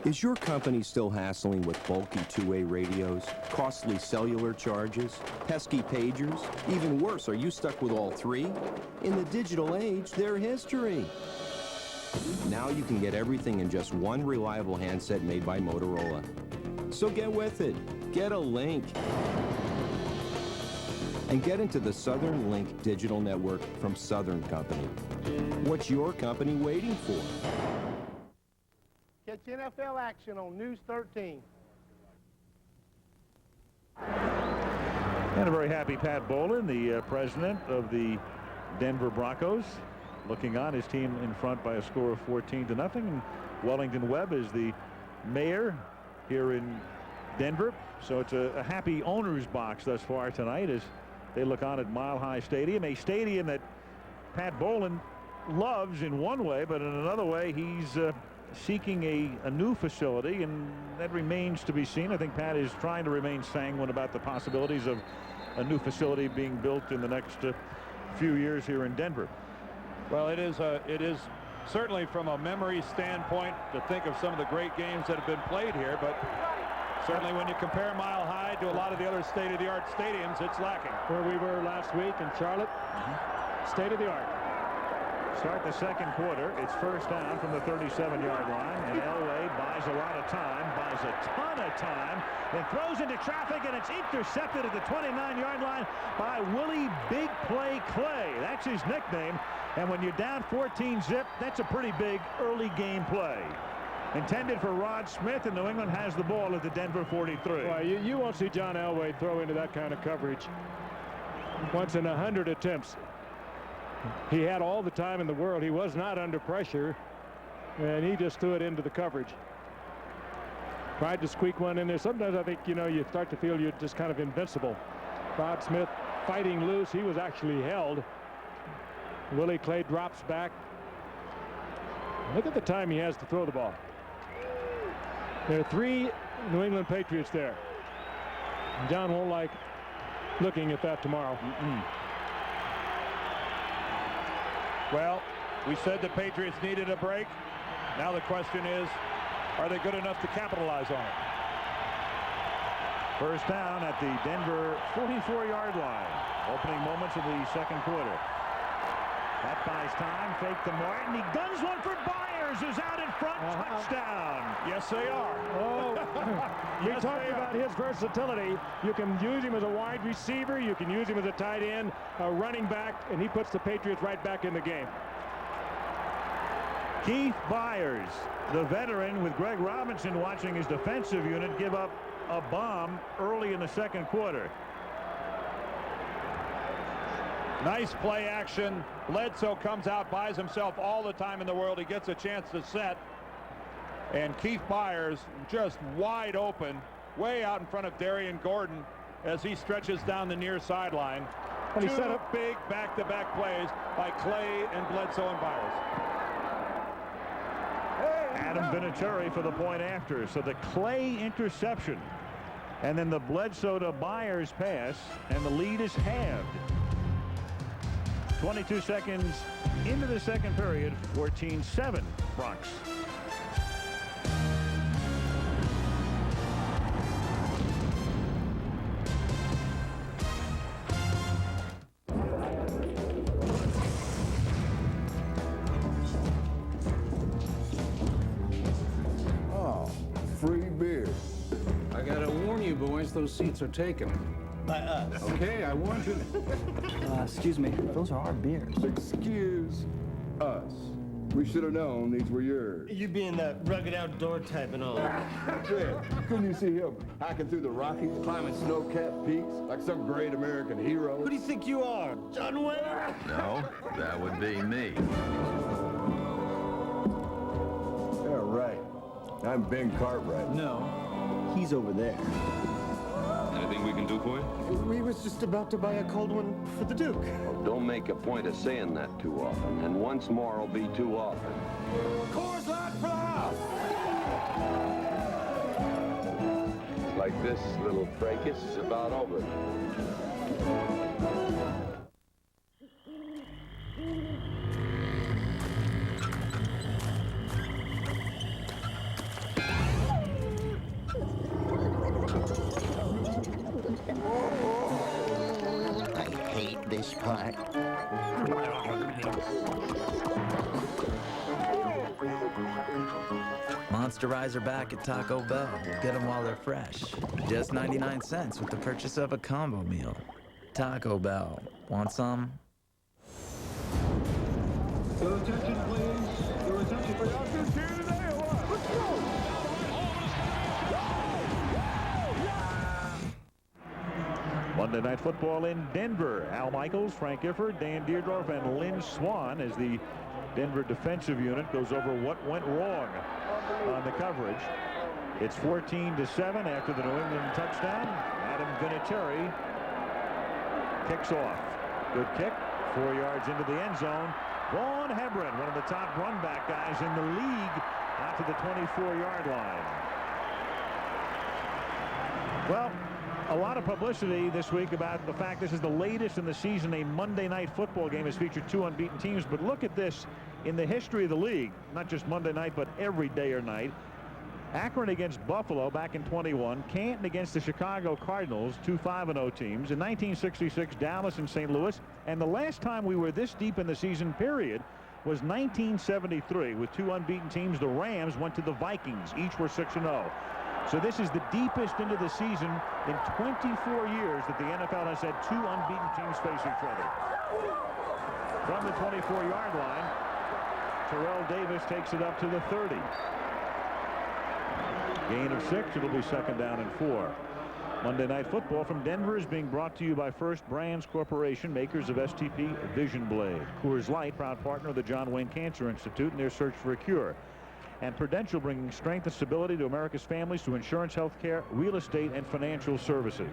Is your company still hassling with bulky two-way radios, costly cellular charges, pesky pagers? Even worse, are you stuck with all three? In the digital age, they're history. Now you can get everything in just one reliable handset made by Motorola. So get with it. Get a Link. And get into the Southern Link digital network from Southern Company. What's your company waiting for? Catch NFL action on News 13. And a very happy Pat Bowlen, the president of the Denver Broncos, looking on his team in front by a score of 14-0. And Wellington Webb is the mayor here in Denver. So it's a happy owner's box thus far tonight as they look on at Mile High Stadium, a stadium that Pat Bowlen loves in one way, but in another way he's seeking a new facility, and that remains to be seen. I think Pat is trying to remain sanguine about the possibilities of a new facility being built in the next few years here in Denver. Well, it is certainly from a memory standpoint to think of some of the great games that have been played here, but certainly when you compare Mile High to a lot of the other state-of-the-art stadiums, it's lacking. Where we were last week in Charlotte, state-of-the-art. Start the second quarter. It's first down from the 37-yard line, and Elway buys a lot of time, buys a ton of time, then throws into traffic, and it's intercepted at the 29-yard line by Willie Big Play Clay. That's his nickname, and when you're down 14-zip, that's a pretty big early game play. Intended for Rod Smith, and New England has the ball at the Denver 43. Well, you won't see John Elway throw into that kind of coverage once in 100 attempts. He had all the time in the world. He was not under pressure, and he just threw it into the coverage. Tried to squeak one in there. Sometimes I think, you start to feel you're just kind of invincible. Rod Smith fighting loose. He was actually held. Willie Clay drops back. Look at the time he has to throw the ball. There are 3 New England Patriots there. John won't like looking at that tomorrow. Well, we said the Patriots needed a break. Now the question is, are they good enough to capitalize on it? First down at the Denver 44-yard line. Opening moments of the second quarter. That buys time. Fake to Martin. He guns one for Byers, who's out in front. Touchdown. Yes, they are. We talked about his versatility. You can use him as a wide receiver. You can use him as a tight end, a running back, and he puts the Patriots right back in the game. Keith Byers, the veteran, with Greg Robinson watching his defensive unit give up a bomb early in the second quarter. Nice play action. Bledsoe comes out, buys himself all the time in the world. He gets a chance to set. And Keith Byers just wide open, way out in front of Darian Gordon as he stretches down the near sideline. And he Two set up big back-to-back plays by Clay and Bledsoe and Byers. Adam Vinatieri for the point after. So the Clay interception, and then the Bledsoe to Byers pass, and the lead is halved. 22 seconds into the second period, 14-7 Bronx. those seats are taken. By us. Okay, I want you. Excuse me, those are our beers. Excuse us. We should have known these were yours. You being that rugged outdoor type and all. Yeah, couldn't you see him hiking through the Rockies, climbing snow-capped peaks like some great American hero? Who do you think you are, John Wayne? No, that would be me. Yeah, right. I'm Ben Cartwright. No, he's over there. Anything we can do for you? We was just about to buy a cold one for the Duke. Oh, don't make a point of saying that too often, and once more will be too often. Coors Light Plus! Like this little fracas is about over. I hate this part. Monsterizer back at Taco Bell. Get them while they're fresh. Just 99 cents with the purchase of a combo meal. Taco Bell. Want some? Your attention, please. Your attention, please. Doctors here today or what? Let's go! Monday Night Football in Denver. Al Michaels, Frank Gifford, Dan Deerdorf, and Lynn Swan as the Denver defensive unit goes over what went wrong on the coverage. It's 14-7 after the New England touchdown. Adam Vinatieri kicks off. Good kick, 4 yards into the end zone. Vaughn Hebron, one of the top run back guys in the league, out to the 24-yard line. Well, a lot of publicity this week about the fact this is the latest in the season a Monday Night Football game has featured two unbeaten teams. But look at this in the history of the league, not just Monday night, but every day or night. Akron against Buffalo back in 21. Canton against the Chicago Cardinals, two 5-0 teams. In 1966, Dallas and St. Louis. And the last time we were this deep in the season period was 1973 with two unbeaten teams. The Rams went to the Vikings. Each were 6-0. So this is the deepest into the season in 24 years that the NFL has had two unbeaten teams face each other. From the 24-yard line, Terrell Davis takes it up to the 30. Gain of 6. It'll be 2nd down and 4. Monday Night Football from Denver is being brought to you by First Brands Corporation, makers of STP Vision Blade. Coors Light, proud partner of the John Wayne Cancer Institute in their search for a cure. And Prudential, bringing strength and stability to America's families through insurance, health care, real estate, and financial services.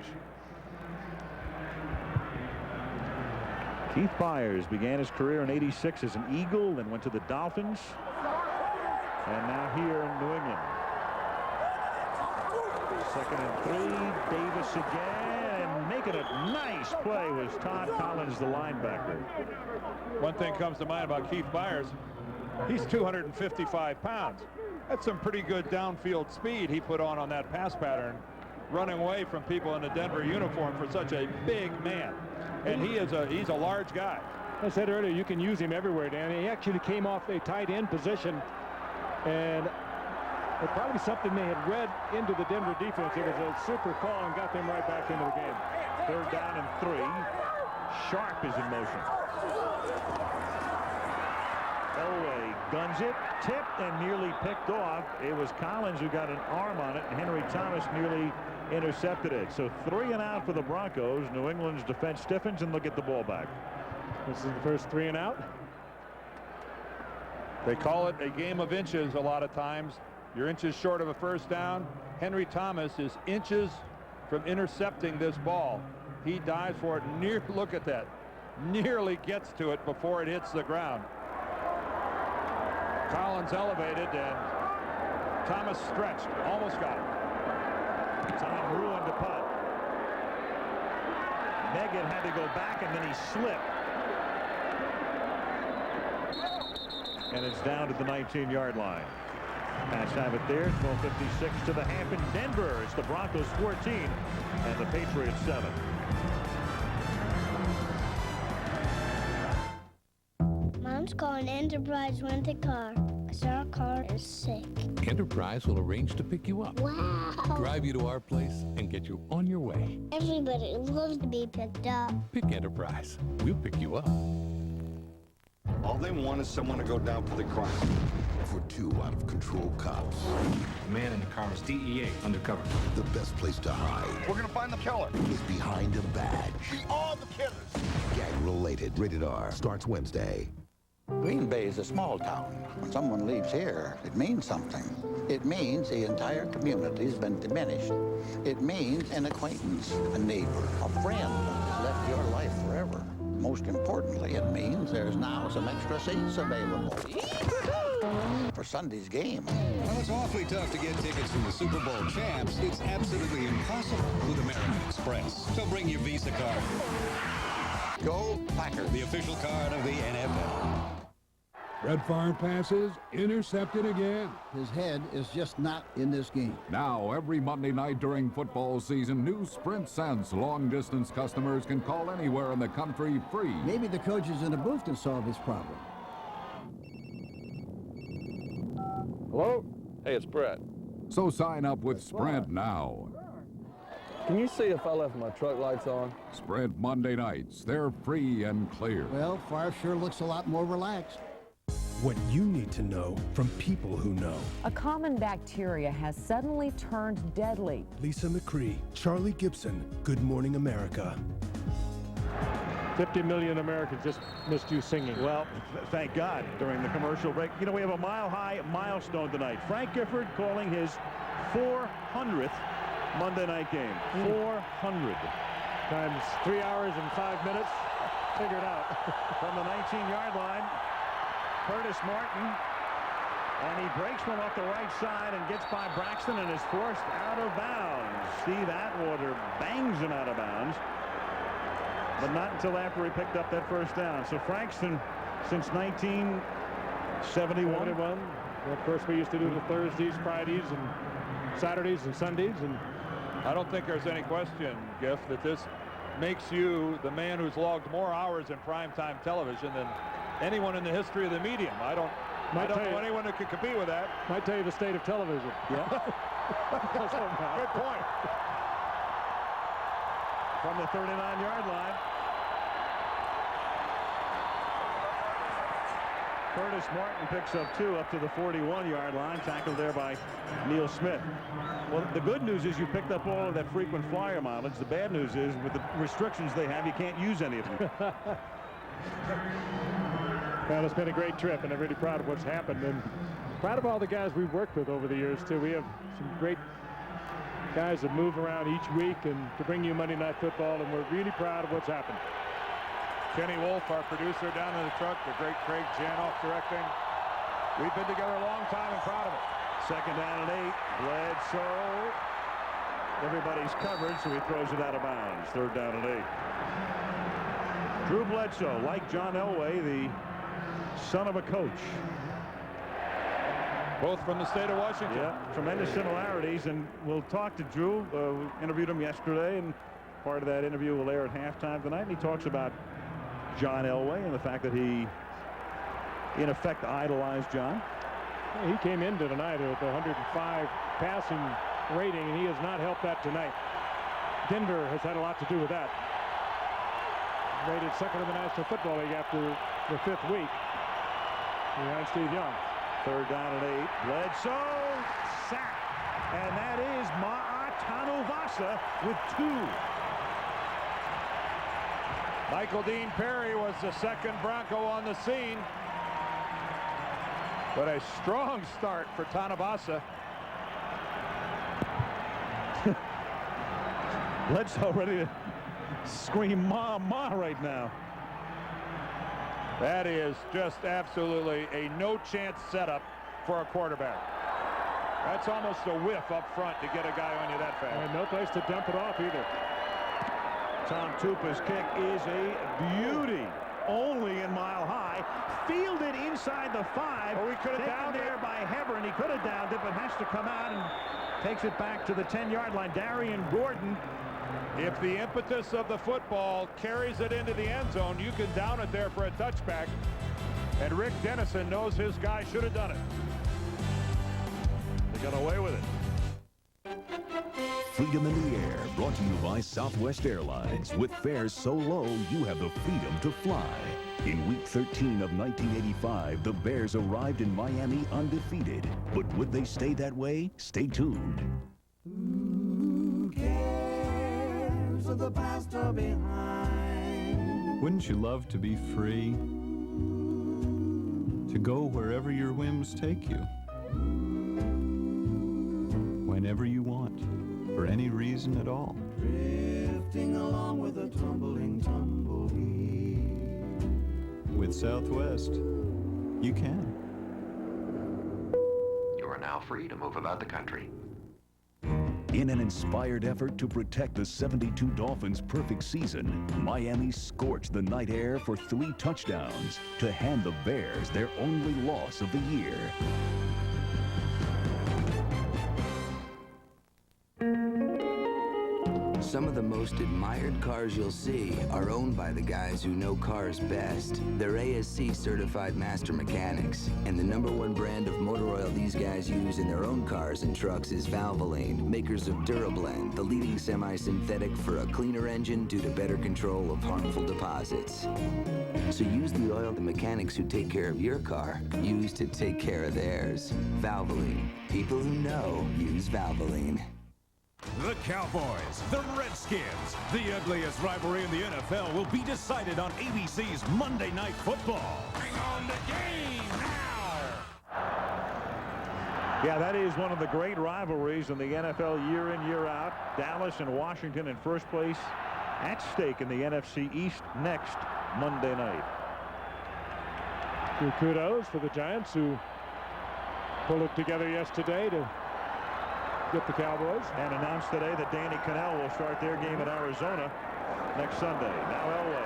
Keith Byers began his career in '86 as an Eagle, then went to the Dolphins, and now here in New England. 2nd and 3, Davis again, and making a nice play was Todd Collins, the linebacker. One thing comes to mind about Keith Byers. He's 255 pounds. That's some pretty good downfield speed he put on that pass pattern, running away from people in the Denver uniform for such a big man. And he's a large guy. I said earlier, you can use him everywhere, Dan. He actually came off a tight end position, and it probably something they had read into the Denver defense. It was a super call and got them right back into the game. 3rd down and 3. Sharp is in motion. Elway guns it, tipped, and nearly picked off. It was Collins who got an arm on it, and Henry Thomas nearly intercepted it. So 3 and out for the Broncos. New England's defense stiffens, and they'll get the ball back. This is the first 3 and out. They call it a game of inches a lot of times. You're inches short of a first down. Henry Thomas is inches from intercepting this ball. He dives for it. Look at that. Nearly gets to it before it hits the ground. Collins elevated, and Thomas stretched. Almost got it. Tom ruined the putt. Megan had to go back, and then he slipped. And it's down to the 19-yard line. Pats have it there. 12:56 to the half in Denver. It's the Broncos 14 and the Patriots 7. Mom's calling Enterprise Rent-A-Car. I saw a car is sick. Enterprise will arrange to pick you up. Wow. Drive you to our place and get you on your way. Everybody loves to be picked up. Pick Enterprise. We'll pick you up. All they want is someone to go down for the crime. For 2 out-of-control cops. The man in the car is DEA, undercover. The best place to hide We're gonna find the killer. is behind a badge. We are the killers. Gang-related. Rated R. Starts Wednesday. Green Bay is a small town. When someone leaves here, it means something. It means the entire community's been diminished. It means an acquaintance, a neighbor, a friend has left your life forever. Most importantly, it means there's now some extra seats available for Sunday's game. Well, it's awfully tough to get tickets from the Super Bowl champs. It's absolutely impossible with American Express. So bring your Visa card. Go Packers. The official card of the NFL. Brett Favre passes, intercepted again. His head is just not in this game. Now, every Monday night during football season, new Sprint Sense long-distance customers can call anywhere in the country free. Maybe the coaches in the booth can solve this problem. Hello? Hey, it's Brett. So sign up with Sprint now. Can you see if I left my truck lights on? Sprint Monday nights. They're free and clear. Well, Favre sure looks a lot more relaxed. What you need to know from people who know. A common bacteria has suddenly turned deadly. Lisa McCree, Charlie Gibson, Good Morning America. 50 million Americans just missed you singing. Well, thank God during the commercial break. You know, we have a mile-high milestone tonight. Frank Gifford calling his 400th Monday night game. 400. Times 3 hours and 5 minutes. Figured out. From the 19-yard line, Curtis Martin. And he breaks one off the right side and gets by Braxton and is forced out of bounds. Steve Atwater bangs him out of bounds. But not until after he picked up that first down. So Frankston, since 1971. Of course, we used to do the Thursdays, Fridays, and Saturdays and Sundays. And I don't think there's any question, Giff, that this makes you the man who's logged more hours in primetime television than anyone in the history of the medium. I don't know anyone who could compete with that. Might tell you the state of television. Yeah. Good point. From the 39-yard line. Curtis Martin picks up 2 up to the 41-yard line. Tackled there by Neil Smith. Well, the good news is you picked up all of that frequent flyer mileage. The bad news is with the restrictions they have, you can't use any of them. Well, it's been a great trip, and I'm really proud of what's happened. And proud of all the guys we've worked with over the years, too. We have some great guys that move around each week and to bring you Monday Night Football, and we're really proud of what's happened. Kenny Wolf, our producer down in the truck, the great Craig Janoff directing. We've been together a long time and proud of it. Second down and 8. Bledsoe. Everybody's covered, so he throws it out of bounds. Third down and 8. Drew Bledsoe, like John Elway, the son of a coach. Both from the state of Washington. Yeah, tremendous similarities, and we'll talk to Drew. We interviewed him yesterday, and part of that interview will air at halftime tonight. And he talks about John Elway and the fact that he, in effect, idolized John. He came into tonight with 105 passing rating, and he has not helped that tonight. Denver has had a lot to do with that. Rated second in the National Football League after the 5th week behind Steve Young. Third down and 8. Bledsoe sack. And that is Ma'atanuvasa with 2. Michael Dean Perry was the second Bronco on the scene. But a strong start for Tanavasa. Bledsoe ready to scream ma ma right now. That is just absolutely a no-chance setup for a quarterback. That's almost a whiff up front to get a guy on you that fast. And no place to dump it off either. Tom Tupa's kick is a beauty. Only in Mile High. Fielded inside the 5. Oh, he could have down there by Hebron. He could have downed it, but has to come out and takes it back to the 10-yard line. Darian Gordon. If the impetus of the football carries it into the end zone, you can down it there for a touchback. And Rick Dennison knows his guy should have done it. got away with it. Freedom in the Air, brought to you by Southwest Airlines. With fares so low, you have the freedom to fly. In Week 13 of 1985, the Bears arrived in Miami undefeated. But would they stay that way? Stay tuned. Who cares of the past or behind? Wouldn't you love to be free? To go wherever your whims take you? Whenever you want, for any reason at all. Drifting along with a tumbling tumbleweed. With Southwest, you can. You are now free to move about the country. In an inspired effort to protect the 72 Dolphins' perfect season, Miami scorched the night air for 3 touchdowns to hand the Bears their only loss of the year. Some of the most admired cars you'll see are owned by the guys who know cars best. They're ASC certified master mechanics, and the #1 brand of motor oil these guys use in their own cars and trucks is Valvoline, makers of Durablend, the leading semi-synthetic for a cleaner engine due to better control of harmful deposits. So use the oil the mechanics who take care of your car use to take care of theirs. Valvoline. People who know use Valvoline. The Cowboys, the Redskins, the ugliest rivalry in the NFL will be decided on ABC's Monday Night Football. Bring on the game now! Yeah, that is one of the great rivalries in the NFL year in, year out. Dallas and Washington in first place, at stake in the NFC East next Monday night. Kudos for the Giants, who pulled it together yesterday to get the Cowboys. And announced today that Danny Cannell will start their game at Arizona next Sunday. Now Elway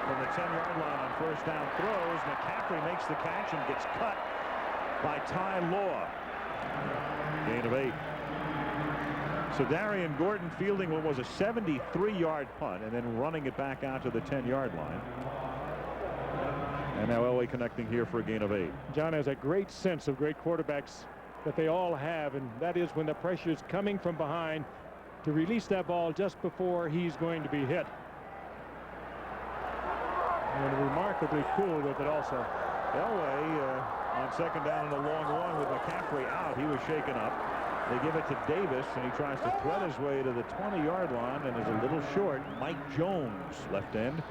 from the 10-yard line on first down throws. McCaffrey makes the catch and gets cut by Ty Law. Gain of 8. So Darian Gordon fielding what was a 73-yard punt and then running it back out to the 10-yard line. And now Elway connecting here for a gain of 8. John has a great sense of great quarterbacks that they all have, and that is when the pressure is coming from behind to release that ball just before he's going to be hit. And remarkably cool with it also. Elway on second down and a long one with McCaffrey out. He was shaken up. They give it to Davis, and he tries to thread his way to the 20-yard line and is a little short. Mike Jones, left end,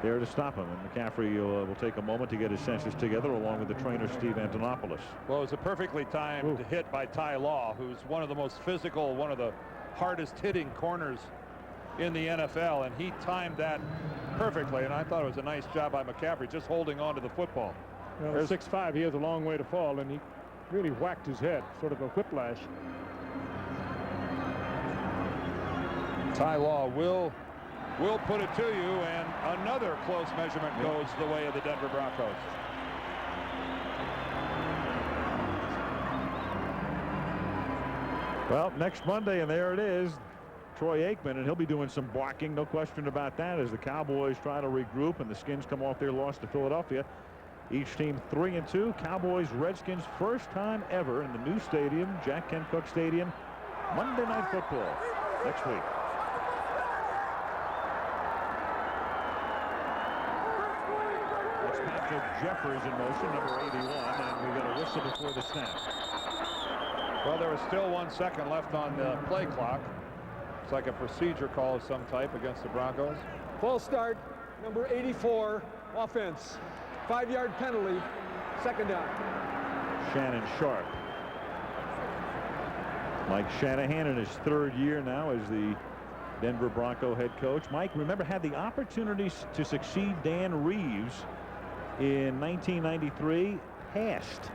there to stop him, and McCaffrey will take a moment to get his senses together along with the trainer Steve Antonopoulos. Well, it was a perfectly timed hit by Ty Law, who's one of the most physical, one of the hardest hitting corners in the NFL, and he timed that perfectly, and I thought it was a nice job by McCaffrey just holding on to the football. Well, 6'5", he has a long way to fall, and he really whacked his head, sort of a whiplash. Ty Law will put it to you, and another close measurement goes the way of the Denver Broncos. Well, next Monday, and there it is, Troy Aikman, and he'll be doing some barking, no question about that, as the Cowboys try to regroup and the Skins come off their loss to Philadelphia. Each team 3-2. Cowboys, Redskins, first time ever in the new stadium, Jack Kent Cooke Stadium, Monday Night Football next week. Jeffers in motion, number 81, and we got a whistle before the snap. Well, there was still 1 second left on the play clock. It's like a procedure call of some type against the Broncos. False start, number 84, offense. 5-yard penalty, second down. Shannon Sharp. Mike Shanahan in his 3rd year now as the Denver Bronco head coach. Mike, remember, had the opportunity to succeed Dan Reeves in 1993, passed.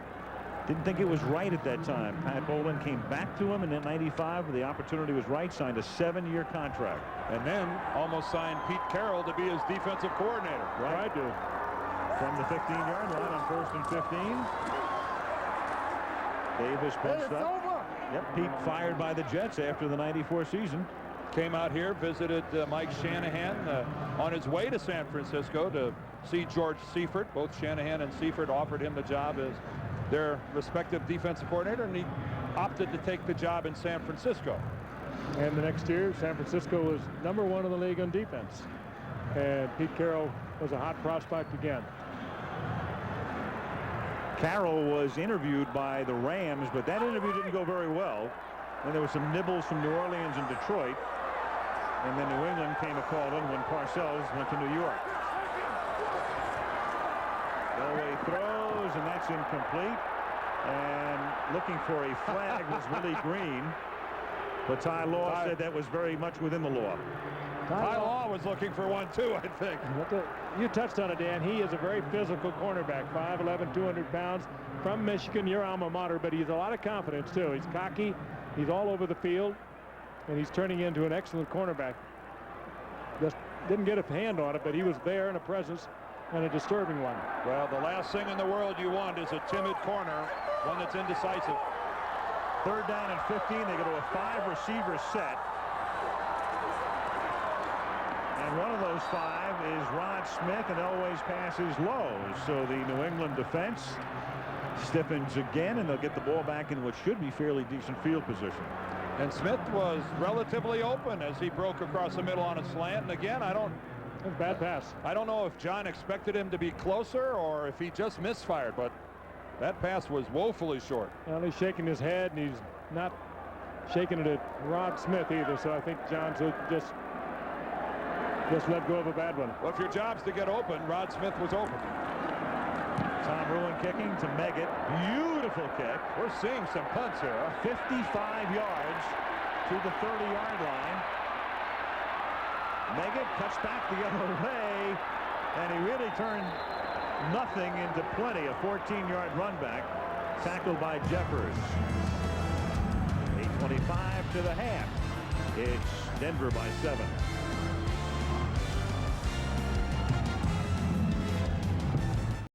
Didn't think it was right at that time. Pat Bowlen came back to him, and in '95, the opportunity was right, signed a 7-year contract. And then almost signed Pete Carroll to be his defensive coordinator. Right. From the 15-yard line on 1st and 15. Davis punched up. Yep, Pete fired by the Jets after the '94 season. Came out here, visited Mike Shanahan on his way to San Francisco to see George Seifert. Both Shanahan and Seifert offered him the job as their respective defensive coordinator, and he opted to take the job in San Francisco. And the next year, San Francisco was #1 in the league on defense. And Pete Carroll was a hot prospect again. Carroll was interviewed by the Rams, but that interview didn't go very well. And there were some nibbles from New Orleans and Detroit. And then New England came a call in when Parcells went to New York. Elway throws, and that's incomplete. And looking for a flag was Willie Green. But Ty Law said that was very much within the law. Ty Law was looking for one, too, I think. You touched on it, Dan. He is a very physical cornerback, 5'11", 200 pounds, from Michigan, your alma mater, but he's a lot of confidence, too. He's cocky. He's all over the field, and he's turning into an excellent cornerback. Just didn't get a hand on it, but he was there in a presence and a disturbing one. Well, the last thing in the world you want is a timid corner, one that's indecisive. 3rd down and 15. They go to a 5-receiver set. And one of those 5 is Rod Smith, and Elway's pass is low. So the New England defense stiffens again, and they'll get the ball back in what should be fairly decent field position. And Smith was relatively open as he broke across the middle on a slant. And again, That's a bad pass. I don't know if John expected him to be closer or if he just misfired, but that pass was woefully short. Well, he's shaking his head, and he's not shaking it at Rod Smith either. So I think John's just let go of a bad one. Well, if your job's to get open, Rod Smith was open. Tom Ruin kicking to Meggett. Beautiful kick. We're seeing some punts here. 55 yards to the 30-yard line. Meggett cuts back the other way, and he really turned nothing into plenty. A 14-yard run back, tackled by Jeffers. 8:25 to the half. It's Denver by 7.